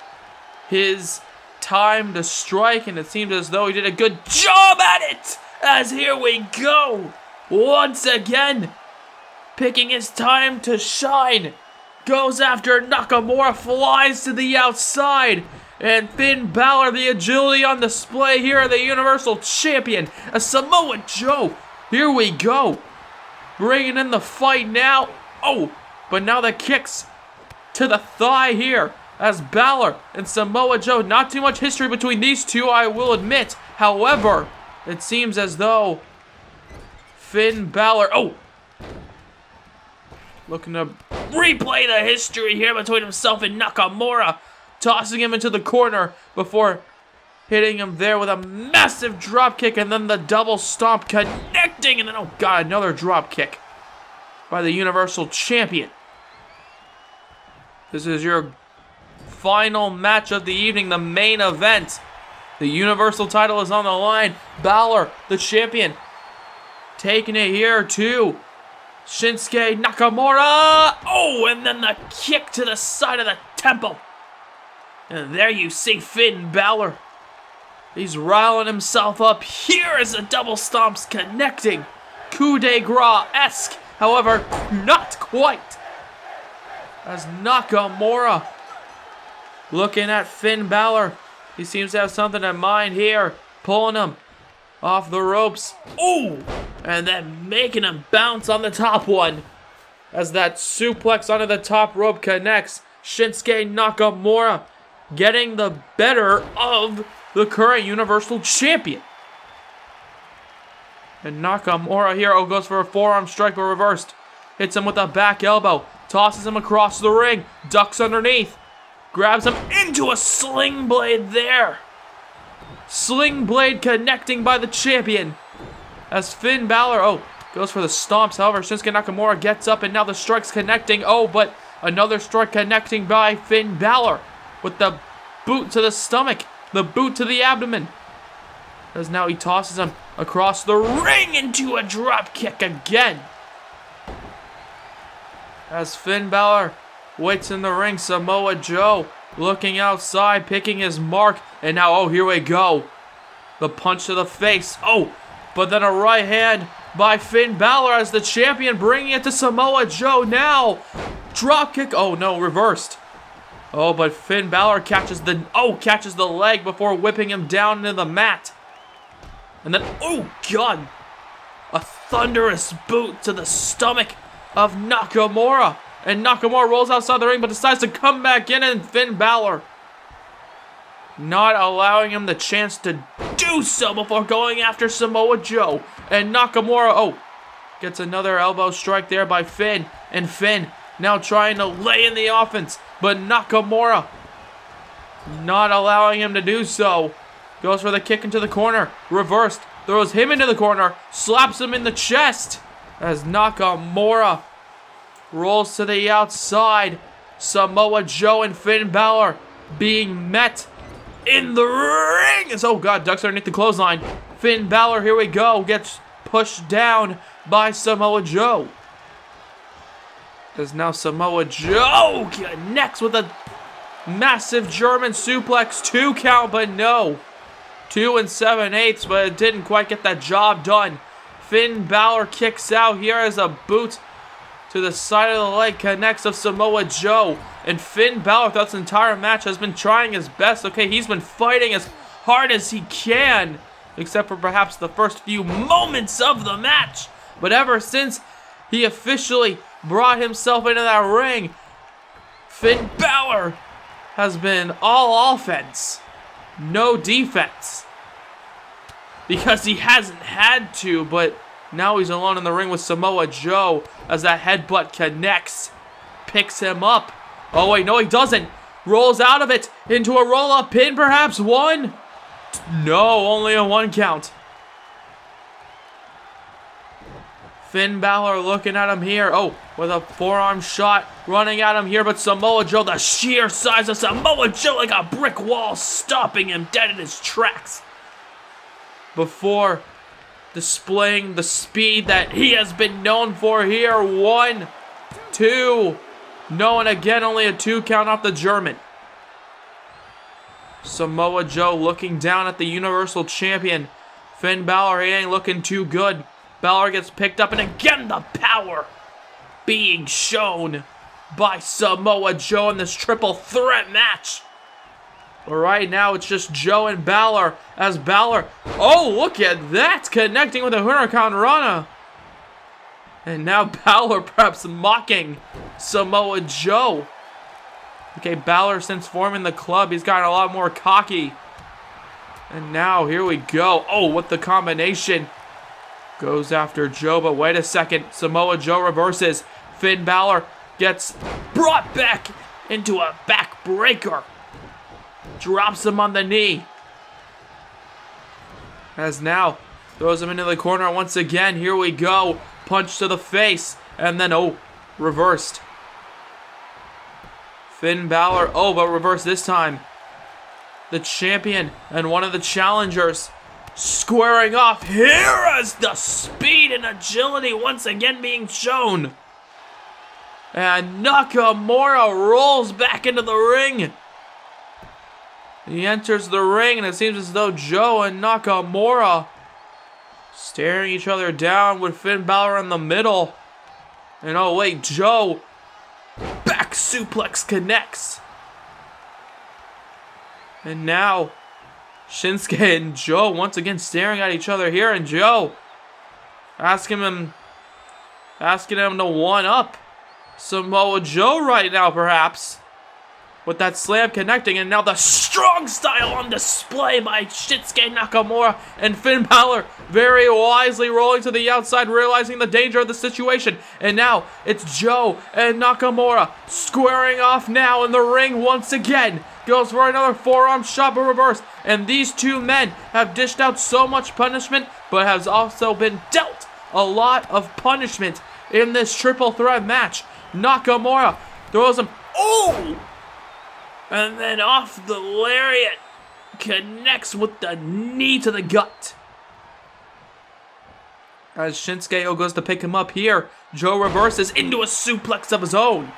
his time to strike, and it seemed as though he did a good job at it. As here we go. Once again, picking his time to shine. Goes after Nakamura, flies to the outside. And Finn Balor, the agility on display here, the Universal Champion. As Samoa Joe Here we go. Bringing in the fight now. Oh, but now the kicks to the thigh here as Balor and Samoa Joe. Not too much history between these two, I will admit. However, it seems as though Finn Balor, looking to replay the history here between himself and Nakamura, tossing him into the corner before hitting him there with a massive drop kick, and then the double stomp connecting, and then, oh god, another drop kick by the Universal Champion. This is your final match of the evening, the main event. The Universal title is on the line. Balor, the champion, taking it here to Shinsuke Nakamura. Oh, and then the kick to the side of the temple. And there you see Finn Balor. He's riling himself up. Here is the double stomps connecting. Coup de grace-esque. However, not quite. As Nakamura looking at Finn Balor. He seems to have something in mind here. Pulling him off the ropes. Ooh! And then making him bounce on the top one. As that suplex onto the top rope connects. Shinsuke Nakamura getting the better of the current Universal Champion. And Nakamura here goes for a forearm strike but reversed. Hits him with a back elbow. Tosses him across the ring. Ducks underneath. Grabs him into a sling blade there. Sling blade connecting by the champion. As Finn Balor, goes for the stomps. However, Shinsuke Nakamura gets up and now the strike's connecting. But another strike connecting by Finn Balor with the boot to the stomach. The boot to the abdomen. As now he tosses him across the ring into a drop kick again. As Finn Balor waits in the ring, Samoa Joe looking outside, picking his mark. And now, here we go. The punch to the face. But then a right hand by Finn Balor as the champion, bringing it to Samoa Joe now. Drop kick. No, reversed. But Finn Balor catches the leg before whipping him down into the mat. And then, God, a thunderous boot to the stomach of Nakamura. And Nakamura rolls outside the ring but decides to come back in, and Finn Balor not allowing him the chance to do so before going after Samoa Joe. And Nakamura, gets another elbow strike there by Finn. And Finn now trying to lay in the offense, but Nakamura not allowing him to do so. Goes for the kick into the corner. Reversed. Throws him into the corner. Slaps him in the chest. As Nakamura rolls to the outside. Samoa Joe and Finn Balor being met in the ring. Ducks underneath the clothesline. Finn Balor, here we go, gets pushed down by Samoa Joe. As now Samoa Joe connects with a massive German suplex. 2 count, but no. 2 7/8, but it didn't quite get that job done. Finn Balor kicks out. Here is a boot to the side of the leg, connects of Samoa Joe. And Finn Balor throughout this entire match has been trying his best. He's been fighting as hard as he can, except for perhaps the first few moments of the match. But ever since he officially brought himself into that ring, Finn Balor has been all offense, no defense. Because he hasn't had to, but now he's alone in the ring with Samoa Joe as that headbutt connects. Picks him up. Wait, no he doesn't. Rolls out of it into a roll-up pin, perhaps. 1. No, only a 1 count. Finn Balor looking at him here. With a forearm shot running at him here, but Samoa Joe, the sheer size of Samoa Joe, like a brick wall, stopping him dead in his tracks. Before displaying the speed that he has been known for here. 1, 2. No, and again, only a 2 count off the German. Samoa Joe looking down at the Universal Champion. Finn Balor, he ain't looking too good. Balor gets picked up, and again the power being shown by Samoa Joe in this triple threat match. But right now, it's just Joe and Balor as Balor... Oh, look at that! Connecting with a Hurricane Rana. And now Balor perhaps mocking Samoa Joe. Okay, Balor, since forming the club, he's gotten a lot more cocky. And now, here we go. Oh, what the combination. Goes after Joe, but wait a second. Samoa Joe reverses. Finn Balor gets brought back into a backbreaker. Drops him on the knee. As now, throws him into the corner once again. Here we go. Punch to the face. And then, oh, reversed. Finn Balor, oh, but reversed this time. The champion and one of the challengers squaring off. Here is the speed and agility once again being shown. And Nakamura rolls back into the ring. He enters the ring, and it seems as though Joe and Nakamura staring each other down with Finn Balor in the middle. And oh wait, Joe back suplex connects. And now Shinsuke and Joe once again staring at each other here, and Joe asking him to one up Samoa Joe right now, perhaps. With that slam connecting, and now the strong style on display by Shinsuke Nakamura, and Finn Balor very wisely rolling to the outside, realizing the danger of the situation. And now it's Joe and Nakamura squaring off now in the ring once again. Goes for another forearm shot, but reversed. And these two men have dished out so much punishment, but has also been dealt a lot of punishment in this triple threat match. Nakamura throws him. Oh! And then off the lariat, connects with the knee to the gut. As Shinsuke goes to pick him up here, Joe reverses into a suplex of his own.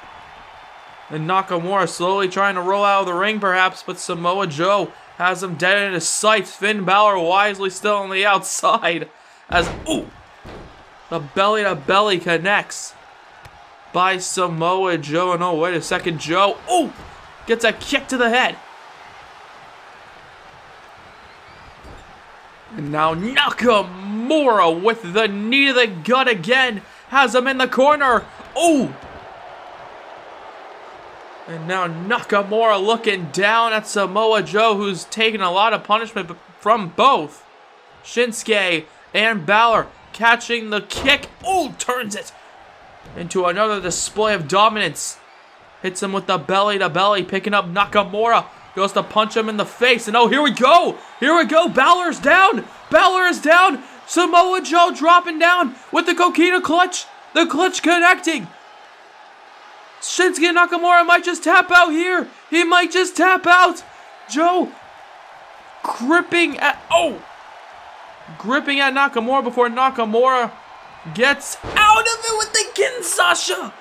And Nakamura slowly trying to roll out of the ring perhaps, but Samoa Joe has him dead in his sights. Finn Balor wisely still on the outside. As, ooh, the belly to belly connects by Samoa Joe. And oh, wait a second, Joe, ooh, gets a kick to the head. And now Nakamura with the knee to the gut again. Has him in the corner. Oh! And now Nakamura looking down at Samoa Joe, who's taken a lot of punishment from both Shinsuke and Balor. Catching the kick. Oh! Turns it into another display of dominance. Hits him with the belly to belly, picking up Nakamura. Goes to punch him in the face. And oh, here we go. Here we go. Balor's down. Balor is down. Samoa Joe dropping down with the coquina clutch. The clutch connecting. Shinsuke Nakamura might just tap out here. He might just tap out. Joe gripping at Nakamura before Nakamura gets out of it with the Kinshasa.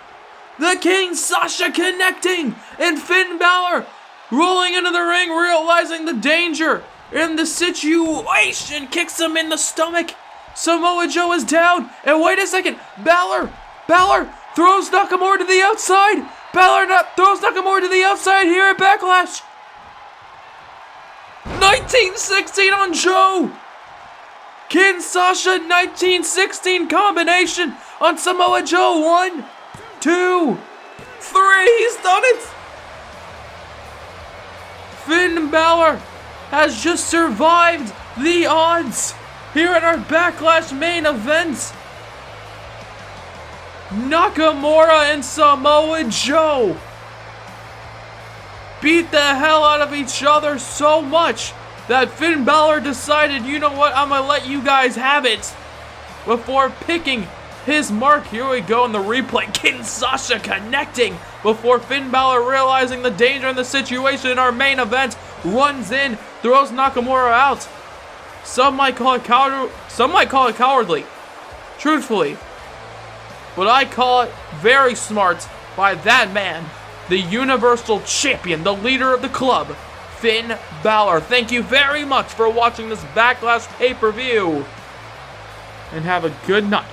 The King Sasha connecting, and Finn Balor rolling into the ring, realizing the danger in the situation, kicks him in the stomach. Samoa Joe is down, and wait a second, Balor throws Nakamura to the outside. Throws Nakamura to the outside here at Backlash. 1916 on Joe. King Sasha 1916 combination on Samoa Joe. 1, 2, 3, he's done it! Finn Balor has just survived the odds here at our Backlash main event. Nakamura and Samoa Joe beat the hell out of each other so much that Finn Balor decided, you know what, I'm gonna let you guys have it before picking his mark. Here we go in the replay. King Sasha connecting before Finn Balor realizing the danger in the situation in our main event. Runs in, throws Nakamura out. Some might call it cowardly. Truthfully. But I call it very smart by that man, the Universal Champion, the leader of the club, Finn Balor. Thank you very much for watching this Backlash pay-per-view. And have a good night.